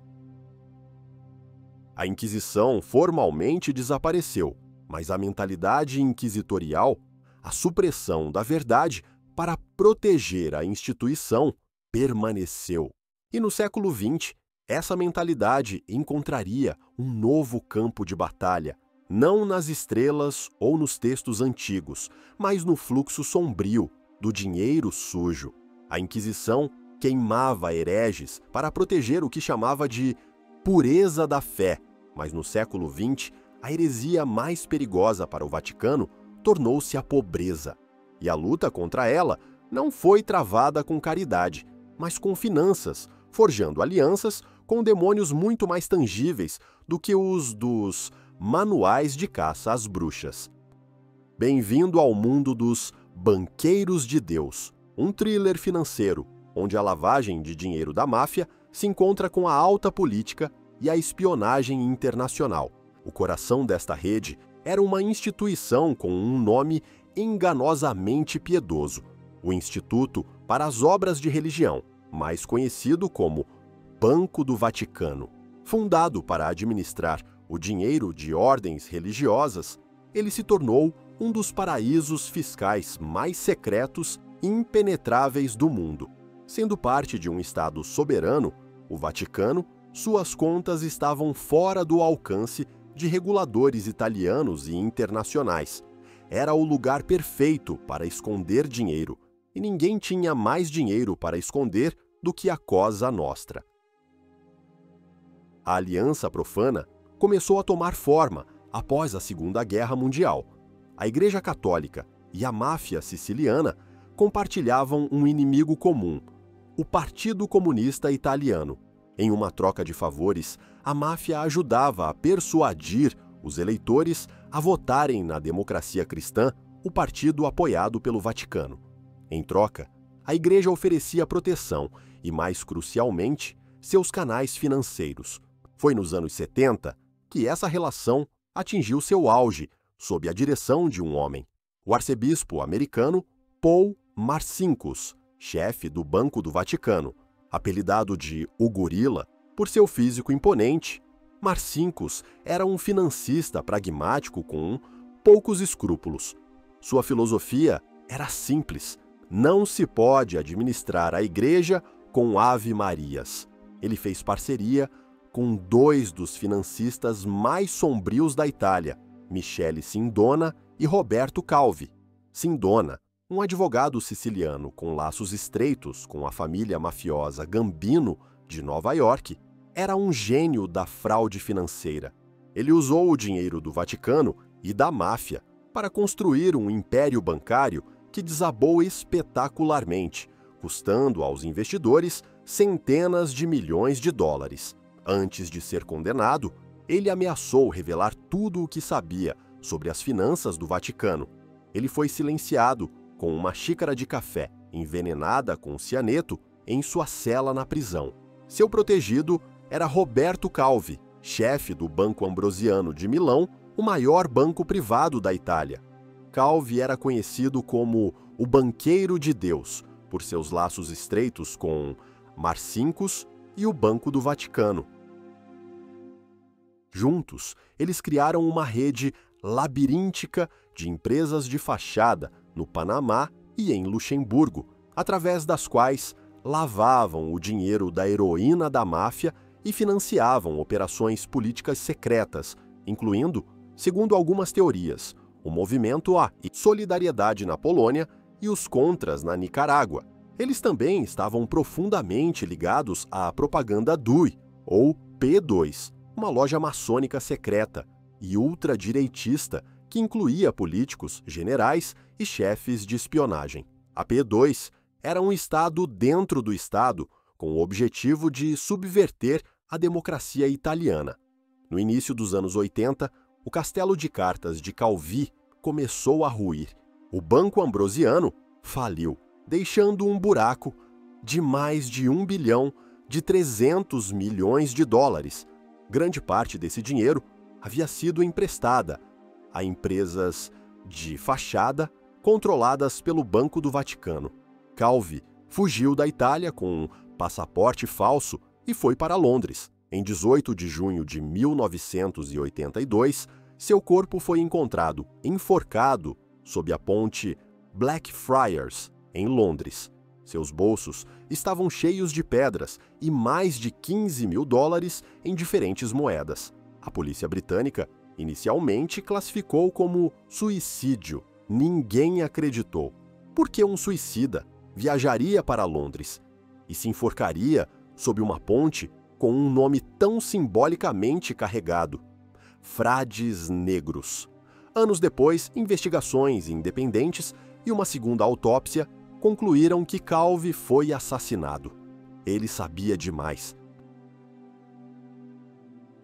A Inquisição formalmente desapareceu, mas a mentalidade inquisitorial, a supressão da verdade para proteger a instituição, permaneceu. E no século XX, essa mentalidade encontraria um novo campo de batalha, não nas estrelas ou nos textos antigos, mas no fluxo sombrio do dinheiro sujo. A Inquisição queimava hereges para proteger o que chamava de pureza da fé, mas no século XX, a heresia mais perigosa para o Vaticano tornou-se a pobreza. E a luta contra ela não foi travada com caridade, mas com finanças, forjando alianças com demônios muito mais tangíveis do que os dos manuais de caça às bruxas. Bem-vindo ao mundo dos Banqueiros de Deus, um thriller financeiro, onde a lavagem de dinheiro da máfia se encontra com a alta política e a espionagem internacional. O coração desta rede era uma instituição com um nome enganosamente piedoso, o Instituto para as Obras de Religião, mais conhecido como Banco do Vaticano. Fundado para administrar o dinheiro de ordens religiosas, ele se tornou um dos paraísos fiscais mais secretos e impenetráveis do mundo. Sendo parte de um Estado soberano, o Vaticano, suas contas estavam fora do alcance de reguladores italianos e internacionais. Era o lugar perfeito para esconder dinheiro, e ninguém tinha mais dinheiro para esconder do que a Cosa Nostra. A aliança profana começou a tomar forma após a Segunda Guerra Mundial. A Igreja Católica e a máfia siciliana compartilhavam um inimigo comum, o Partido Comunista Italiano. Em uma troca de favores, a máfia ajudava a persuadir os eleitores a votarem na democracia cristã, o partido apoiado pelo Vaticano. Em troca, a Igreja oferecia proteção e, mais crucialmente, seus canais financeiros. Foi nos anos 70 que essa relação atingiu seu auge sob a direção de um homem, o arcebispo americano Paul Marcinkus, chefe do Banco do Vaticano. Apelidado de O Gorila por seu físico imponente, Marcinkus era um financista pragmático com poucos escrúpulos. Sua filosofia era simples: não se pode administrar a igreja com ave-marias. Ele fez parceria com dois dos financistas mais sombrios da Itália, Michele Sindona e Roberto Calvi. Sindona, um advogado siciliano com laços estreitos com a família mafiosa Gambino de Nova York, era um gênio da fraude financeira. Ele usou o dinheiro do Vaticano e da máfia para construir um império bancário que desabou espetacularmente, custando aos investidores centenas de milhões de dólares. Antes de ser condenado, ele ameaçou revelar tudo o que sabia sobre as finanças do Vaticano. Ele foi silenciado com uma xícara de café envenenada com cianeto em sua cela na prisão. Seu protegido era Roberto Calvi, chefe do Banco Ambrosiano de Milão, o maior banco privado da Itália. Calvi era conhecido como o Banqueiro de Deus, por seus laços estreitos com Marcinkus e o Banco do Vaticano. Juntos, eles criaram uma rede labiríntica de empresas de fachada no Panamá e em Luxemburgo, através das quais lavavam o dinheiro da heroína da máfia e financiavam operações políticas secretas, incluindo, segundo algumas teorias, o movimento A Solidariedade na Polônia e os Contras na Nicarágua. Eles também estavam profundamente ligados à propaganda DUI, ou P2, uma loja maçônica secreta e ultradireitista que incluía políticos, generais e chefes de espionagem. A P2 era um Estado dentro do Estado, com o objetivo de subverter a democracia italiana. No início dos anos 80, o castelo de cartas de Calvi começou a ruir. O Banco Ambrosiano faliu, deixando um buraco de mais de 1 bilhão de 300 milhões de dólares. Grande parte desse dinheiro havia sido emprestada a empresas de fachada controladas pelo Banco do Vaticano. Calvi fugiu da Itália com um passaporte falso e foi para Londres. Em 18 de junho de 1982, seu corpo foi encontrado enforcado sob a ponte Blackfriars, em Londres. Seus bolsos estavam cheios de pedras e mais de 15 mil dólares em diferentes moedas. A polícia britânica inicialmente classificou como suicídio. Ninguém acreditou. Por que um suicida viajaria para Londres e se enforcaria sob uma ponte com um nome tão simbolicamente carregado? Frades Negros. Anos depois, investigações independentes e uma segunda autópsia concluíram que Calvi foi assassinado. Ele sabia demais.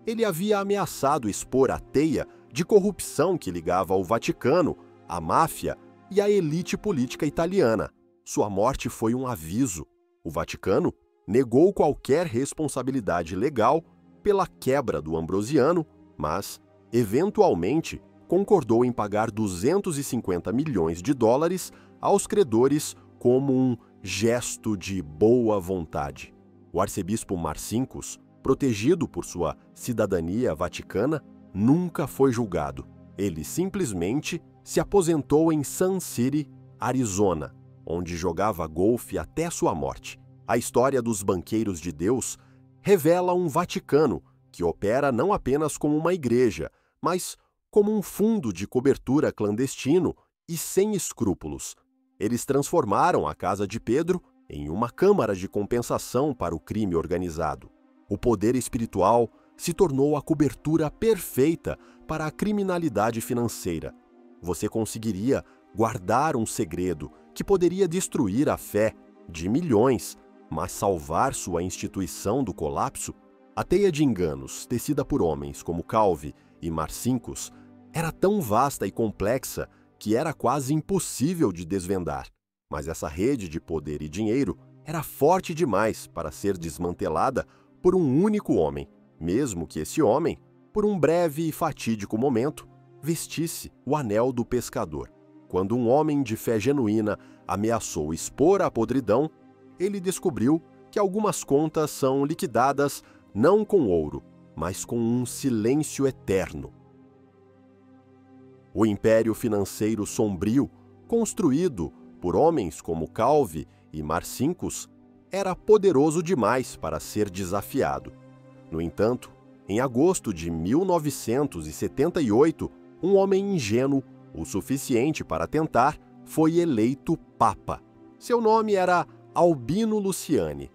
Ele havia ameaçado expor a teia de corrupção que ligava o Vaticano, a máfia e a elite política italiana. Sua morte foi um aviso. O Vaticano negou qualquer responsabilidade legal pela quebra do Ambrosiano, mas, eventualmente, concordou em pagar 250 milhões de dólares aos credores como um gesto de boa vontade. O arcebispo Marcinkus, protegido por sua cidadania vaticana, nunca foi julgado. Ele simplesmente se aposentou em Sun City, Arizona, onde jogava golfe até sua morte. A história dos banqueiros de Deus revela um Vaticano que opera não apenas como uma igreja, mas como um fundo de cobertura clandestino e sem escrúpulos. Eles transformaram a casa de Pedro em uma câmara de compensação para o crime organizado. O poder espiritual se tornou a cobertura perfeita para a criminalidade financeira. Você conseguiria guardar um segredo que poderia destruir a fé de milhões, mas salvar sua instituição do colapso? A teia de enganos tecida por homens como Calvi e Marcinkus era tão vasta e complexa que era quase impossível de desvendar. Mas essa rede de poder e dinheiro era forte demais para ser desmantelada por um único homem, mesmo que esse homem, por um breve e fatídico momento, vestisse o anel do pescador. Quando um homem de fé genuína ameaçou expor a podridão, ele descobriu que algumas contas são liquidadas não com ouro, mas com um silêncio eterno. O império financeiro sombrio, construído por homens como Calvi e Marcinkus, era poderoso demais para ser desafiado. No entanto, em agosto de 1978, um homem ingênuo, o suficiente para tentar, foi eleito Papa. Seu nome era Albino Luciani.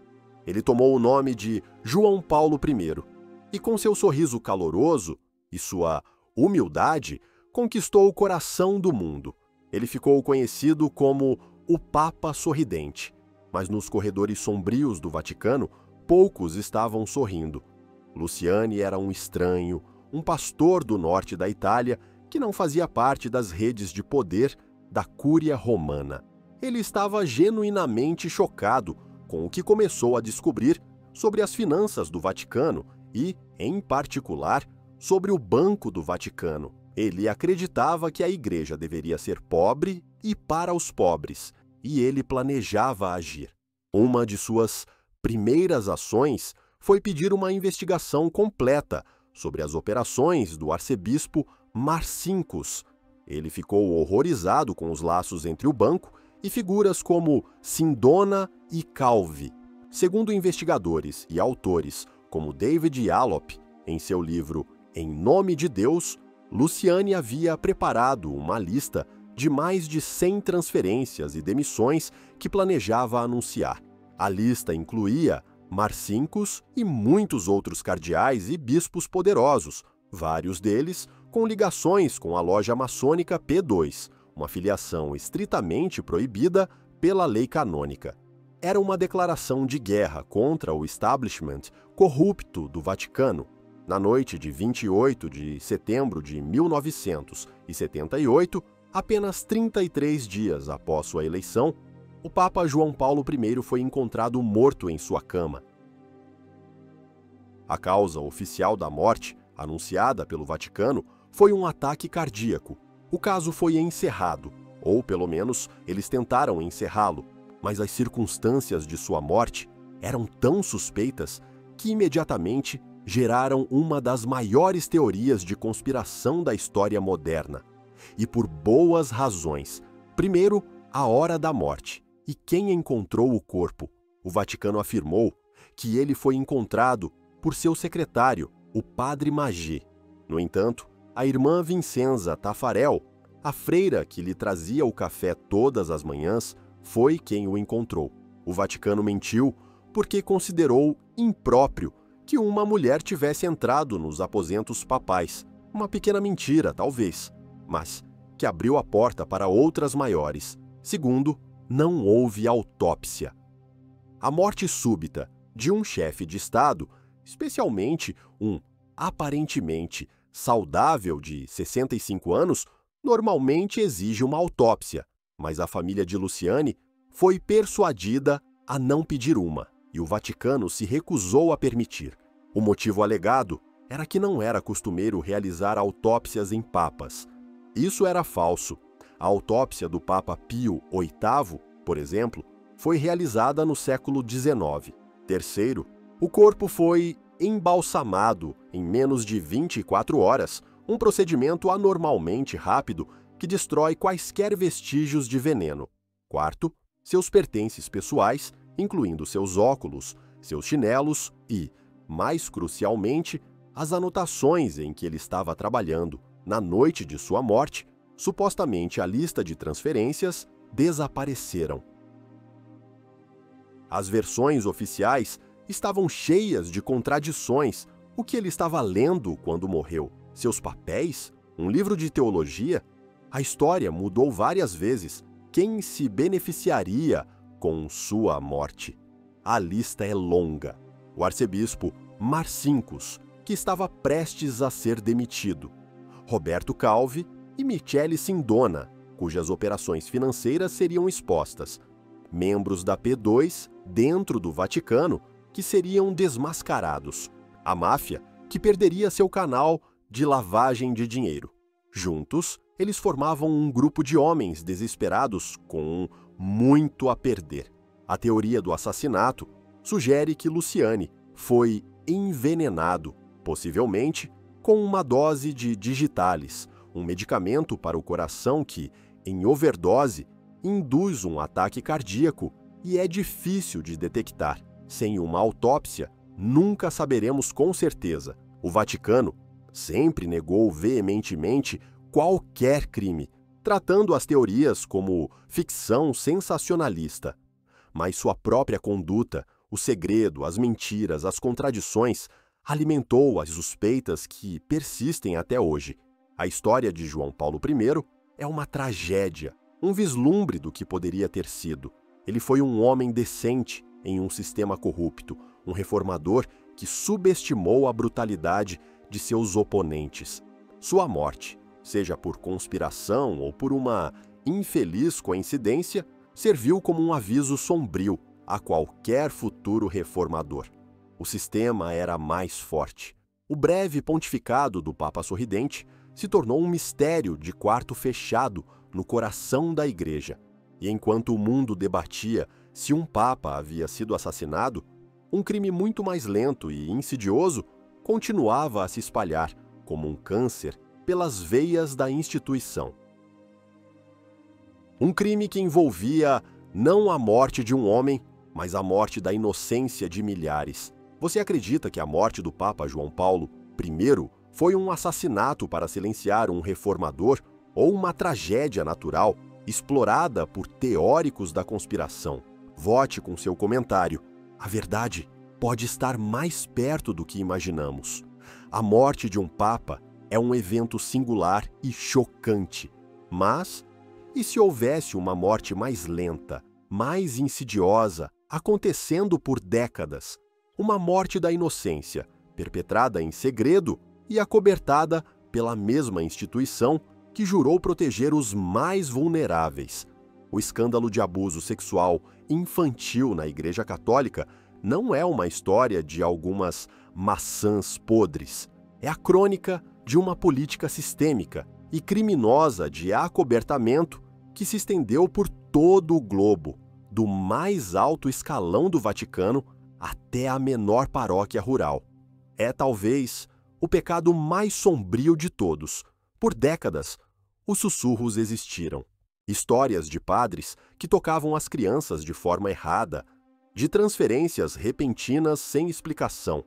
Ele tomou o nome de João Paulo I e, com seu sorriso caloroso e sua humildade, conquistou o coração do mundo. Ele ficou conhecido como o Papa Sorridente, mas nos corredores sombrios do Vaticano, poucos estavam sorrindo. Luciani era um estranho, um pastor do norte da Itália que não fazia parte das redes de poder da Cúria Romana. Ele estava genuinamente chocado com o que começou a descobrir sobre as finanças do Vaticano e, em particular, sobre o Banco do Vaticano. Ele acreditava que a igreja deveria ser pobre e para os pobres, e ele planejava agir. Uma de suas primeiras ações foi pedir uma investigação completa sobre as operações do arcebispo Marcinkus. Ele ficou horrorizado com os laços entre o banco e figuras como Sindona e Calvi. Segundo investigadores e autores como David Yallop, em seu livro Em Nome de Deus, Luciani havia preparado uma lista de mais de 100 transferências e demissões que planejava anunciar. A lista incluía Marcinkus e muitos outros cardeais e bispos poderosos, vários deles com ligações com a loja maçônica P2, uma filiação estritamente proibida pela lei canônica. Era uma declaração de guerra contra o establishment corrupto do Vaticano. Na noite de 28 de setembro de 1978, apenas 33 dias após sua eleição, o Papa João Paulo I foi encontrado morto em sua cama. A causa oficial da morte, anunciada pelo Vaticano, foi um ataque cardíaco. O caso foi encerrado, ou pelo menos eles tentaram encerrá-lo. mas as circunstâncias de sua morte eram tão suspeitas que imediatamente geraram uma das maiores teorias de conspiração da história moderna. E por boas razões. Primeiro, a hora da morte e quem encontrou o corpo. O Vaticano afirmou que ele foi encontrado por seu secretário, o padre Magé. No entanto, a irmã Vincenza Taffarel, a freira que lhe trazia o café todas as manhãs, foi quem o encontrou. O Vaticano mentiu porque considerou impróprio que uma mulher tivesse entrado nos aposentos papais. Uma pequena mentira, talvez, mas que abriu a porta para outras maiores. Segundo, não houve autópsia. A morte súbita de um chefe de Estado, especialmente um aparentemente saudável de 65 anos, normalmente exige uma autópsia, mas a família de Luciane foi persuadida a não pedir uma, e o Vaticano se recusou a permitir. O motivo alegado era que não era costumeiro realizar autópsias em papas. Isso era falso. A autópsia do Papa Pio VIII, por exemplo, foi realizada no século XIX. Terceiro, o corpo foi embalsamado em menos de 24 horas, um procedimento anormalmente rápido que destrói quaisquer vestígios de veneno. Quarto, seus pertences pessoais, incluindo seus óculos, seus chinelos e, mais crucialmente, as anotações em que ele estava trabalhando na noite de sua morte, supostamente a lista de transferências, desapareceram. As versões oficiais estavam cheias de contradições. O que ele estava lendo quando morreu? Seus papéis? Um livro de teologia? A história mudou várias vezes. Quem se beneficiaria com sua morte? A lista é longa. O arcebispo Marcinkus, que estava prestes a ser demitido. Roberto Calvi e Michele Sindona, cujas operações financeiras seriam expostas. Membros da P2 dentro do Vaticano, que seriam desmascarados. A máfia, que perderia seu canal de lavagem de dinheiro. Juntos, eles formavam um grupo de homens desesperados com muito a perder. A teoria do assassinato sugere que Luciane foi envenenado, possivelmente com uma dose de digitalis, um medicamento para o coração que, em overdose, induz um ataque cardíaco e é difícil de detectar. Sem uma autópsia, nunca saberemos com certeza. O Vaticano sempre negou veementemente qualquer crime, tratando as teorias como ficção sensacionalista. Mas sua própria conduta, o segredo, as mentiras, as contradições, alimentou as suspeitas que persistem até hoje. A história de João Paulo I é uma tragédia, um vislumbre do que poderia ter sido. Ele foi um homem decente em um sistema corrupto, um reformador que subestimou a brutalidade de seus oponentes. Sua morte, seja por conspiração ou por uma infeliz coincidência, serviu como um aviso sombrio a qualquer futuro reformador. O sistema era mais forte. O breve pontificado do Papa Sorridente se tornou um mistério de quarto fechado no coração da Igreja. E enquanto o mundo debatia se um Papa havia sido assassinado, um crime muito mais lento e insidioso continuava a se espalhar como um câncer pelas veias da instituição. Um crime que envolvia não a morte de um homem, mas a morte da inocência de milhares. Você acredita que a morte do Papa João Paulo I foi um assassinato para silenciar um reformador ou uma tragédia natural explorada por teóricos da conspiração? Vote com seu comentário. A verdade pode estar mais perto do que imaginamos. A morte de um Papa é um evento singular e chocante. Mas, e se houvesse uma morte mais lenta, mais insidiosa, acontecendo por décadas? Uma morte da inocência, perpetrada em segredo e acobertada pela mesma instituição que jurou proteger os mais vulneráveis. O escândalo de abuso sexual infantil na Igreja Católica não é uma história de algumas maçãs podres. É a crônica de uma política sistêmica e criminosa de acobertamento que se estendeu por todo o globo. do mais alto escalão do Vaticano até a menor paróquia rural. É talvez o pecado mais sombrio de todos. Por décadas, os sussurros existiram. Histórias de padres que tocavam as crianças de forma errada, de transferências repentinas sem explicação,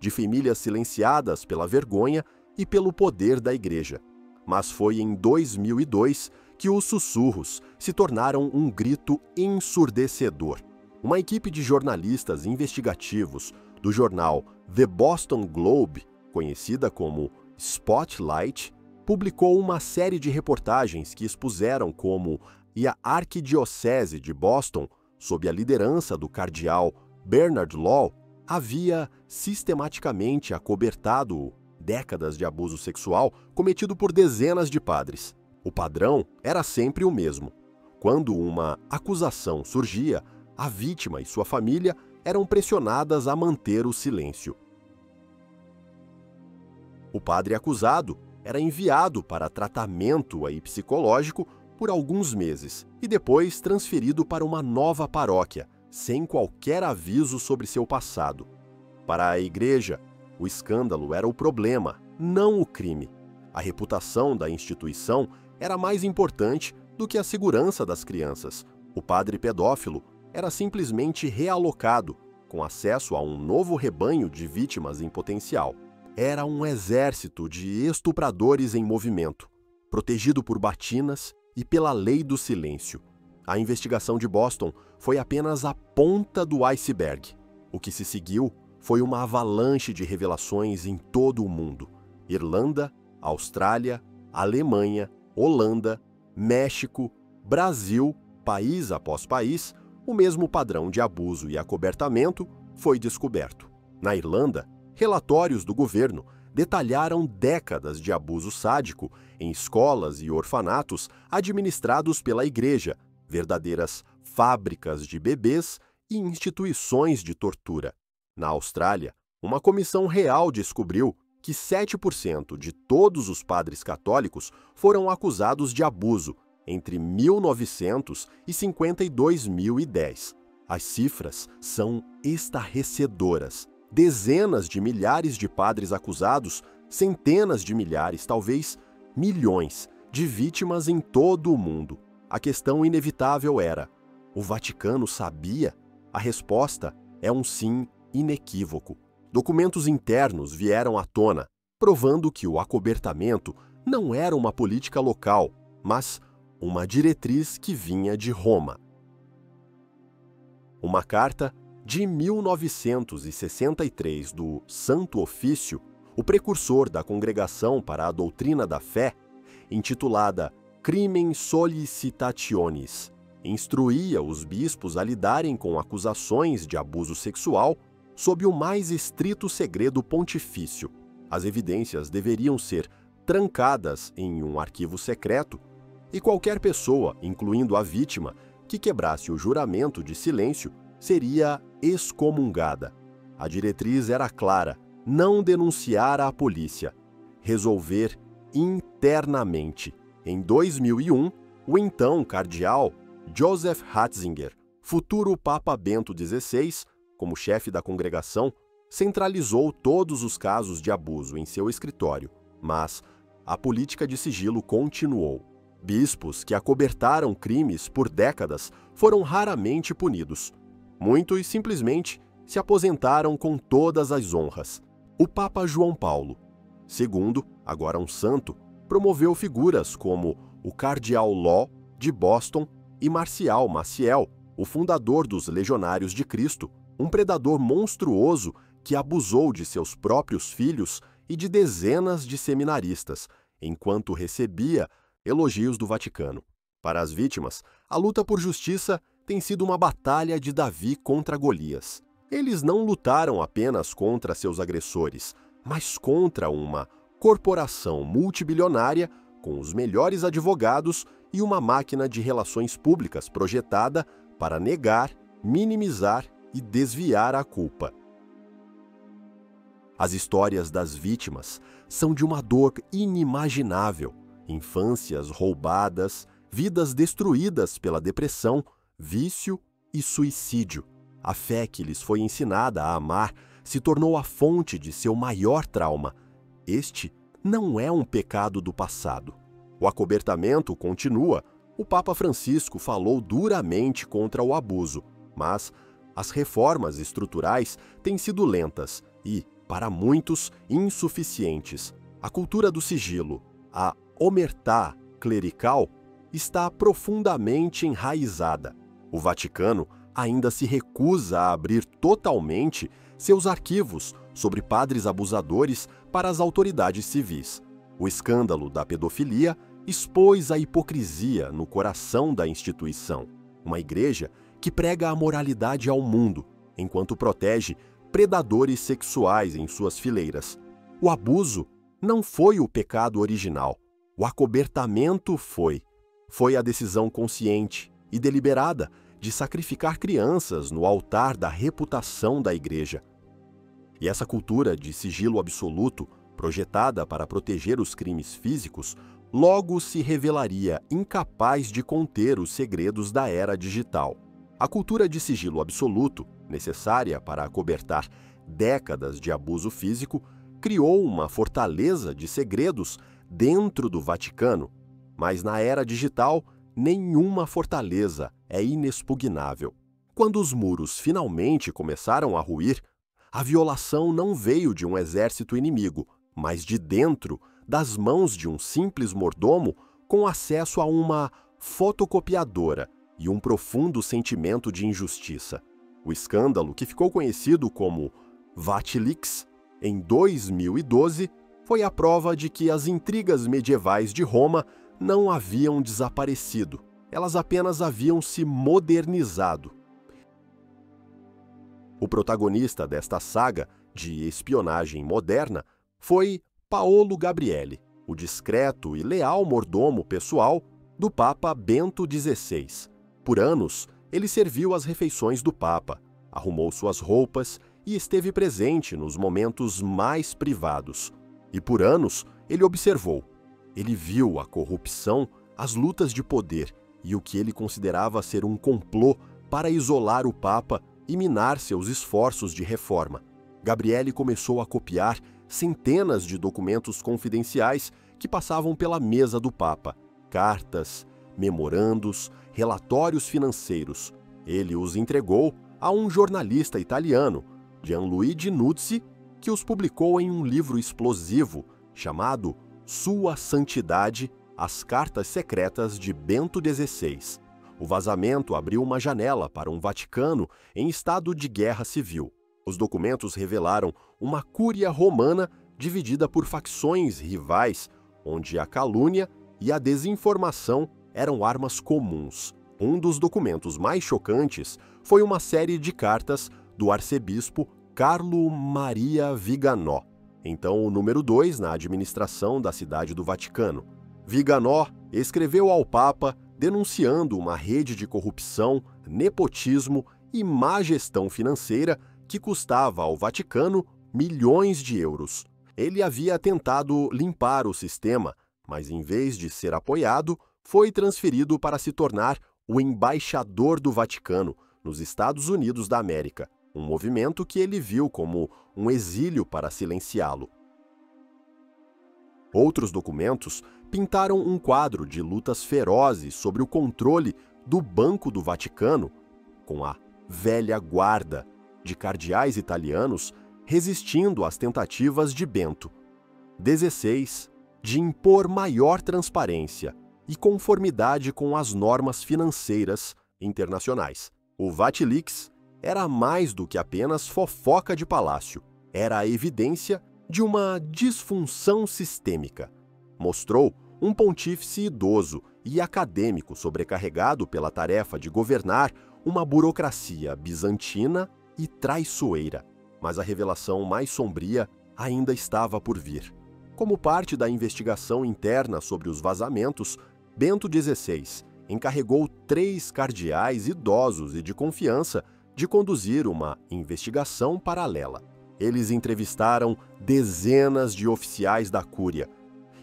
de famílias silenciadas pela vergonha e pelo poder da Igreja. Mas foi em 2002 que os sussurros se tornaram um grito ensurdecedor. Uma equipe de jornalistas investigativos do jornal The Boston Globe, conhecida como Spotlight, publicou uma série de reportagens que expuseram como a Arquidiocese de Boston, sob a liderança do cardeal Bernard Law, havia sistematicamente acobertado décadas de abuso sexual cometido por dezenas de padres. O padrão era sempre o mesmo. Quando uma acusação surgia, a vítima e sua família eram pressionadas a manter o silêncio. O padre acusado era enviado para tratamento psicológico por alguns meses e depois transferido para uma nova paróquia, sem qualquer aviso sobre seu passado. Para a Igreja, o escândalo era o problema, não o crime. A reputação da instituição era mais importante do que a segurança das crianças. O padre pedófilo era simplesmente realocado, com acesso a um novo rebanho de vítimas em potencial. Era um exército de estupradores em movimento, protegido por batinas e pela lei do silêncio. A investigação de Boston foi apenas a ponta do iceberg. O que se seguiu foi uma avalanche de revelações em todo o mundo. Irlanda, Austrália, Alemanha, Holanda, México, Brasil, país após país, o mesmo padrão de abuso e acobertamento foi descoberto. Na Irlanda, relatórios do governo detalharam décadas de abuso sádico em escolas e orfanatos administrados pela Igreja, verdadeiras fábricas de bebês e instituições de tortura. Na Austrália, uma comissão real descobriu que 7% de todos os padres católicos foram acusados de abuso entre 1900 e 2010. As cifras são estarrecedoras. Dezenas de milhares de padres acusados, centenas de milhares, talvez milhões, de vítimas em todo o mundo. A questão inevitável era: o Vaticano sabia? A resposta é um sim inequívoco. Documentos internos vieram à tona, provando que o acobertamento não era uma política local, mas uma diretriz que vinha de Roma. Uma carta de 1963 do Santo Ofício, o precursor da Congregação para a Doutrina da Fé, intitulada Crimen Sollicitationis, instruía os bispos a lidarem com acusações de abuso sexual sob o mais estrito segredo pontifício. As evidências deveriam ser trancadas em um arquivo secreto e qualquer pessoa, incluindo a vítima, que quebrasse o juramento de silêncio, seria excomungada. A diretriz era clara: não denunciar à polícia, resolver internamente. Em 2001, o então cardeal Joseph Ratzinger, futuro Papa Bento XVI, como chefe da congregação, centralizou todos os casos de abuso em seu escritório, mas a política de sigilo continuou. Bispos que acobertaram crimes por décadas foram raramente punidos. Muitos simplesmente se aposentaram com todas as honras. O Papa João Paulo II, agora um santo, promoveu figuras como o cardeal Law de Boston e Marcial Maciel, o fundador dos Legionários de Cristo, um predador monstruoso que abusou de seus próprios filhos e de dezenas de seminaristas, enquanto recebia elogios do Vaticano. Para as vítimas, a luta por justiça tem sido uma batalha de Davi contra Golias. Eles não lutaram apenas contra seus agressores, mas contra uma corporação multibilionária com os melhores advogados e uma máquina de relações públicas projetada para negar, minimizar e desviar a culpa. As histórias das vítimas são de uma dor inimaginável. Infâncias roubadas, vidas destruídas pela depressão, vício e suicídio. A fé que lhes foi ensinada a amar se tornou a fonte de seu maior trauma. Este não é um pecado do passado. O acobertamento continua. O Papa Francisco falou duramente contra o abuso, mas as reformas estruturais têm sido lentas e, para muitos, insuficientes. A cultura do sigilo, a omertá clerical, está profundamente enraizada. O Vaticano ainda se recusa a abrir totalmente seus arquivos sobre padres abusadores para as autoridades civis. O escândalo da pedofilia expôs a hipocrisia no coração da instituição, uma igreja que prega a moralidade ao mundo, enquanto protege predadores sexuais em suas fileiras. O abuso não foi o pecado original, o acobertamento foi. Foi a decisão consciente e deliberada de sacrificar crianças no altar da reputação da igreja. E essa cultura de sigilo absoluto, projetada para proteger os crimes físicos, logo se revelaria incapaz de conter os segredos da era digital. A cultura de sigilo absoluto, necessária para acobertar décadas de abuso físico, criou uma fortaleza de segredos dentro do Vaticano, mas na era digital, nenhuma fortaleza é inexpugnável. Quando os muros finalmente começaram a ruir, a violação não veio de um exército inimigo, mas de dentro, das mãos de um simples mordomo com acesso a uma fotocopiadora e um profundo sentimento de injustiça. O escândalo, que ficou conhecido como Vatilix, em 2012, foi a prova de que as intrigas medievais de Roma não haviam desaparecido, elas apenas haviam se modernizado. O protagonista desta saga de espionagem moderna foi Paolo Gabriele, o discreto e leal mordomo pessoal do Papa Bento XVI. Por anos, ele serviu às refeições do Papa, arrumou suas roupas e esteve presente nos momentos mais privados. E por anos, ele observou. Ele viu a corrupção, as lutas de poder e o que ele considerava ser um complô para isolar o Papa e minar seus esforços de reforma. Gabriele começou a copiar centenas de documentos confidenciais que passavam pela mesa do Papa, cartas, memorandos, relatórios financeiros. Ele os entregou a um jornalista italiano, Gianluigi Nuzzi, que os publicou em um livro explosivo chamado Sua Santidade, as Cartas Secretas de Bento XVI. O vazamento abriu uma janela para um Vaticano em estado de guerra civil. Os documentos revelaram uma cúria romana dividida por facções rivais, onde a calúnia e a desinformação eram armas comuns. Um dos documentos mais chocantes foi uma série de cartas do arcebispo Carlo Maria Viganò, então o número 2 na administração da cidade do Vaticano. Viganò escreveu ao Papa denunciando uma rede de corrupção, nepotismo e má gestão financeira que custava ao Vaticano milhões de euros. Ele havia tentado limpar o sistema, mas em vez de ser apoiado, foi transferido para se tornar o embaixador do Vaticano nos Estados Unidos da América, um movimento que ele viu como um exílio para silenciá-lo. Outros documentos pintaram um quadro de lutas ferozes sobre o controle do Banco do Vaticano, com a velha guarda de cardeais italianos resistindo às tentativas de Bento XVI de impor maior transparência e conformidade com as normas financeiras internacionais. O Vatilix era mais do que apenas fofoca de palácio, era a evidência de uma disfunção sistêmica. Mostrou um pontífice idoso e acadêmico sobrecarregado pela tarefa de governar uma burocracia bizantina e traiçoeira. Mas a revelação mais sombria ainda estava por vir. Como parte da investigação interna sobre os vazamentos, Bento XVI encarregou 3 cardeais idosos e de confiança de conduzir uma investigação paralela. Eles entrevistaram dezenas de oficiais da Cúria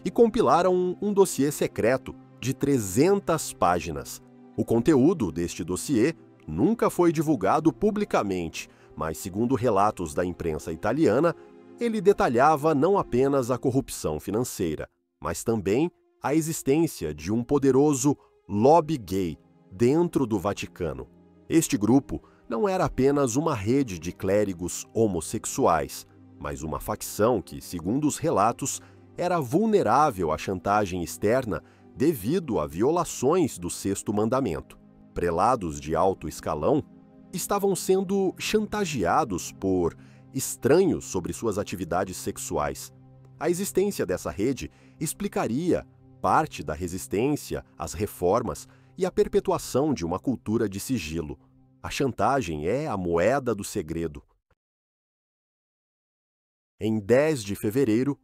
e compilaram um dossiê secreto de 300 páginas. O conteúdo deste dossiê, nunca foi divulgado publicamente, mas, segundo relatos da imprensa italiana, ele detalhava não apenas a corrupção financeira, mas também a existência de um poderoso lobby gay dentro do Vaticano. Este grupo não era apenas uma rede de clérigos homossexuais, mas uma facção que, segundo os relatos, era vulnerável à chantagem externa devido a violações do Sexto Mandamento. Prelados de alto escalão estavam sendo chantageados por estranhos sobre suas atividades sexuais. A existência dessa rede explicaria parte da resistência às reformas e a perpetuação de uma cultura de sigilo. A chantagem é a moeda do segredo. Em 10 de fevereiro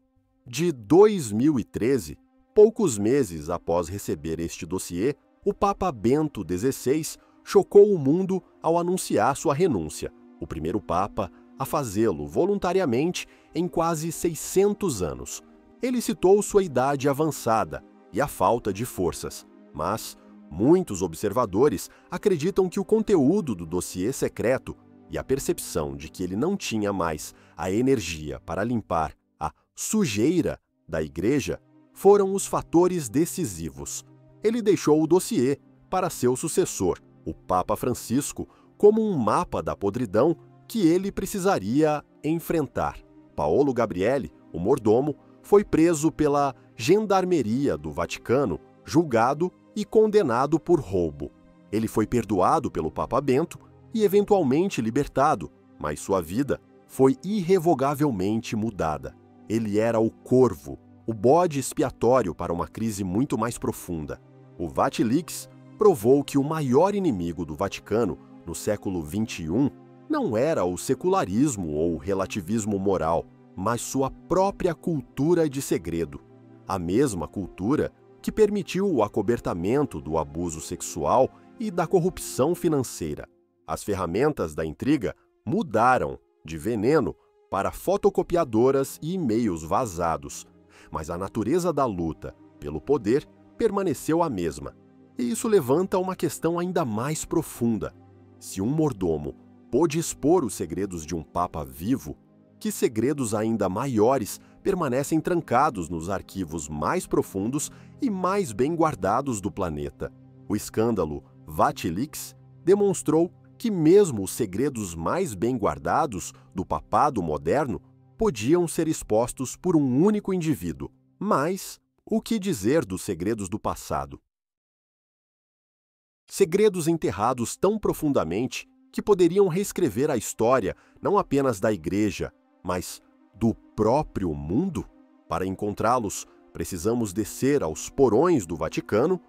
de 2013, poucos meses após receber este dossiê, o Papa Bento XVI chocou o mundo ao anunciar sua renúncia, o primeiro Papa a fazê-lo voluntariamente em quase 600 anos. Ele citou sua idade avançada e a falta de forças, mas muitos observadores acreditam que o conteúdo do dossiê secreto e a percepção de que ele não tinha mais a energia para limpar a sujeira da Igreja foram os fatores decisivos. Ele deixou o dossiê para seu sucessor, o Papa Francisco, como um mapa da podridão que ele precisaria enfrentar. Paolo Gabriele, o mordomo, foi preso pela Gendarmeria do Vaticano, julgado e condenado por roubo. Ele foi perdoado pelo Papa Bento e eventualmente libertado, mas sua vida foi irrevogavelmente mudada. Ele era o corvo, o bode expiatório para uma crise muito mais profunda. O Vatilix provou que o maior inimigo do Vaticano no século XXI não era o secularismo ou o relativismo moral, mas sua própria cultura de segredo. A mesma cultura que permitiu o acobertamento do abuso sexual e da corrupção financeira. As ferramentas da intriga mudaram de veneno para fotocopiadoras e e-mails vazados, mas a natureza da luta pelo poder permaneceu a mesma. E isso levanta uma questão ainda mais profunda. Se um mordomo pôde expor os segredos de um papa vivo, que segredos ainda maiores permanecem trancados nos arquivos mais profundos e mais bem guardados do planeta? O escândalo Vatilix demonstrou que mesmo os segredos mais bem guardados do papado moderno podiam ser expostos por um único indivíduo. Mas o que dizer dos segredos do passado? Segredos enterrados tão profundamente que poderiam reescrever a história não apenas da Igreja, mas do próprio mundo? Para encontrá-los, precisamos descer aos porões do Vaticano,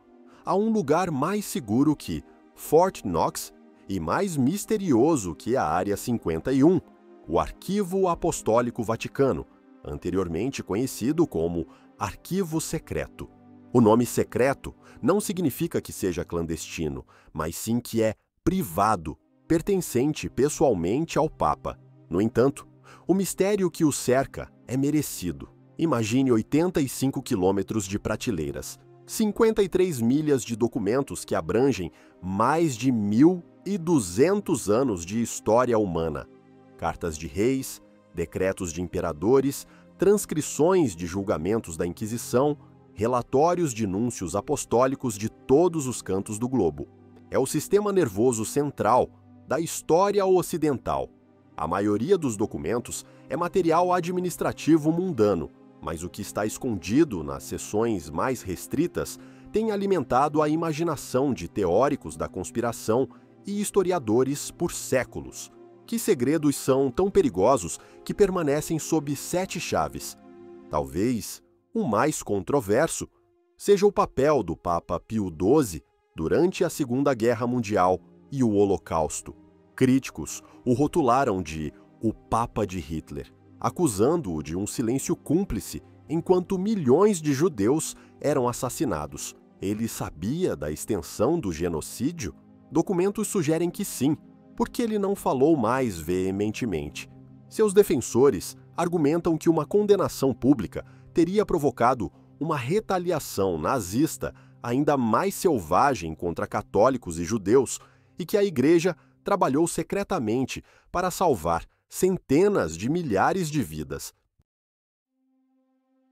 a um lugar mais seguro que Fort Knox e mais misterioso que a Área 51, o Arquivo Apostólico Vaticano, anteriormente conhecido como Arquivo Secreto. O nome secreto não significa que seja clandestino, mas sim que é privado, pertencente pessoalmente ao Papa. No entanto, o mistério que o cerca é merecido. Imagine 85 quilômetros de prateleiras, 53 milhas de documentos que abrangem mais de 1.200 anos de história humana. Cartas de reis, decretos de imperadores, transcrições de julgamentos da Inquisição, relatórios de núncios apostólicos de todos os cantos do globo. É o sistema nervoso central da história ocidental. A maioria dos documentos é material administrativo mundano, mas o que está escondido nas seções mais restritas tem alimentado a imaginação de teóricos da conspiração e historiadores por séculos. Que segredos são tão perigosos que permanecem sob 7 chaves? Talvez o mais controverso seja o papel do Papa Pio XII durante a Segunda Guerra Mundial e o Holocausto. Críticos o rotularam de o Papa de Hitler, acusando-o de um silêncio cúmplice enquanto milhões de judeus eram assassinados. Ele sabia da extensão do genocídio? Documentos sugerem que sim, porque ele não falou mais veementemente. Seus defensores argumentam que uma condenação pública teria provocado uma retaliação nazista ainda mais selvagem contra católicos e judeus e que a Igreja trabalhou secretamente para salvar centenas de milhares de vidas.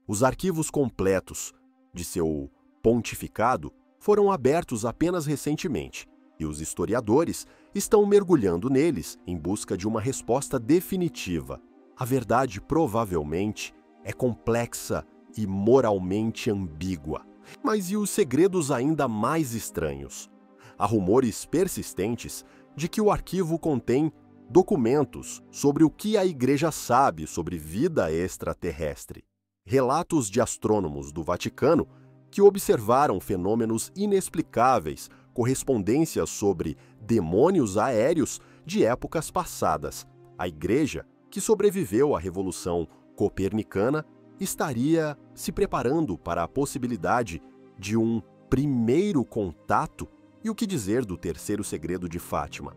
Os arquivos completos de seu pontificado foram abertos apenas recentemente, e os historiadores estão mergulhando neles em busca de uma resposta definitiva. A verdade provavelmente é complexa e moralmente ambígua. Mas e os segredos ainda mais estranhos? Há rumores persistentes de que o arquivo contém documentos sobre o que a Igreja sabe sobre vida extraterrestre. Relatos de astrônomos do Vaticano que observaram fenômenos inexplicáveis, correspondências sobre demônios aéreos de épocas passadas. A Igreja, que sobreviveu à Revolução Copernicana, estaria se preparando para a possibilidade de um primeiro contato? E o que dizer do terceiro segredo de Fátima?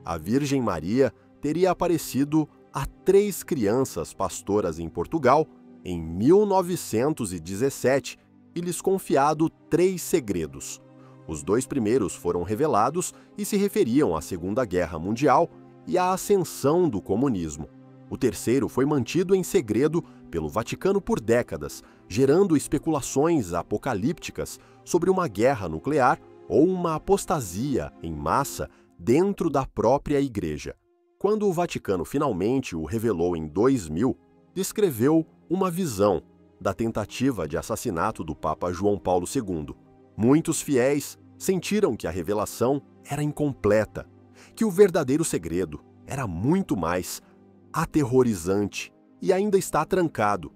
A Virgem Maria teria aparecido a 3 crianças pastoras em Portugal em 1917 e lhes confiado 3 segredos. Os 2 primeiros foram revelados e se referiam à Segunda Guerra Mundial e à ascensão do comunismo. O terceiro foi mantido em segredo pelo Vaticano por décadas, gerando especulações apocalípticas sobre uma guerra nuclear ou uma apostasia em massa dentro da própria Igreja. Quando o Vaticano finalmente o revelou em 2000, descreveu uma visão da tentativa de assassinato do Papa João Paulo II. Muitos fiéis sentiram que a revelação era incompleta, que o verdadeiro segredo era muito mais aterrorizante e ainda está trancado.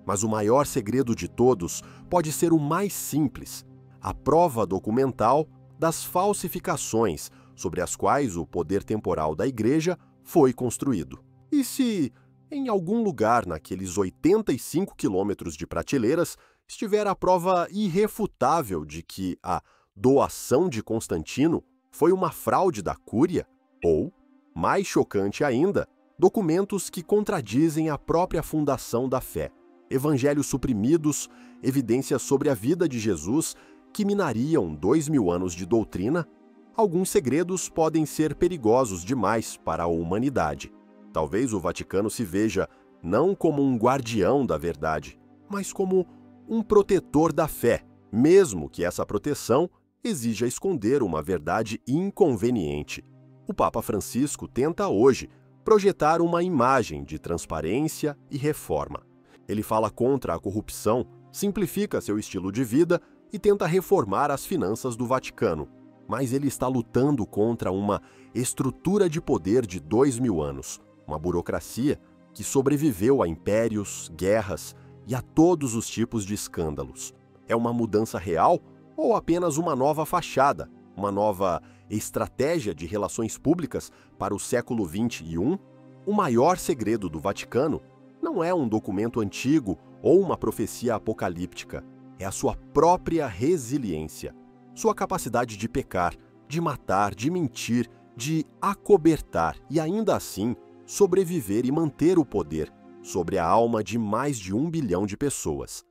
Mas o maior segredo de todos pode ser o mais simples: a prova documental das falsificações sobre as quais o poder temporal da Igreja foi construído. E se, em algum lugar naqueles 85 quilômetros de prateleiras, estiver a prova irrefutável de que a doação de Constantino foi uma fraude da Cúria? Ou, mais chocante ainda, documentos que contradizem a própria fundação da fé, evangelhos suprimidos, evidências sobre a vida de Jesus que minariam 2000 anos de doutrina? Alguns segredos podem ser perigosos demais para a humanidade. Talvez o Vaticano se veja não como um guardião da verdade, mas como um protetor da fé, mesmo que essa proteção exija esconder uma verdade inconveniente. O Papa Francisco tenta hoje projetar uma imagem de transparência e reforma. Ele fala contra a corrupção, simplifica seu estilo de vida e tenta reformar as finanças do Vaticano. Mas ele está lutando contra uma estrutura de poder de 2000 anos, uma burocracia que sobreviveu a impérios, guerras e a todos os tipos de escândalos. É uma mudança real ou apenas uma nova fachada, uma nova estratégia de relações públicas para o século XXI? O maior segredo do Vaticano não é um documento antigo ou uma profecia apocalíptica, é a sua própria resiliência, sua capacidade de pecar, de matar, de mentir, de acobertar e ainda assim sobreviver e manter o poder sobre a alma de mais de 1 bilhão de pessoas.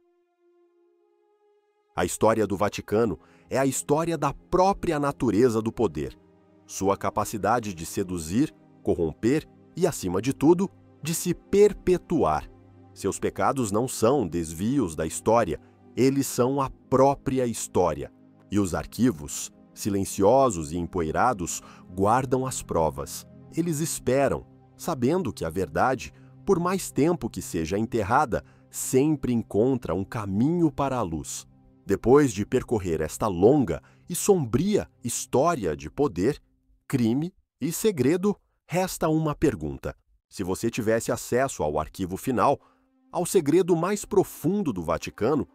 A história do Vaticano é a história da própria natureza do poder, sua capacidade de seduzir, corromper e, acima de tudo, de se perpetuar. Seus pecados não são desvios da história, eles são a própria história. E os arquivos, silenciosos e empoeirados, guardam as provas. Eles esperam, sabendo que a verdade, por mais tempo que seja enterrada, sempre encontra um caminho para a luz. Depois de percorrer esta longa e sombria história de poder, crime e segredo, resta uma pergunta. Se você tivesse acesso ao arquivo final, ao segredo mais profundo do Vaticano,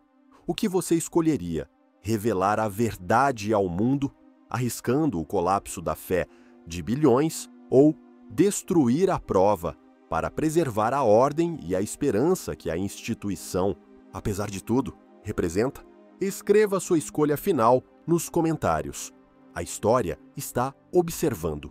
o que você escolheria? Revelar a verdade ao mundo, arriscando o colapso da fé de bilhões, ou destruir a prova para preservar a ordem e a esperança que a instituição, apesar de tudo, representa? Escreva sua escolha final nos comentários. A história está observando.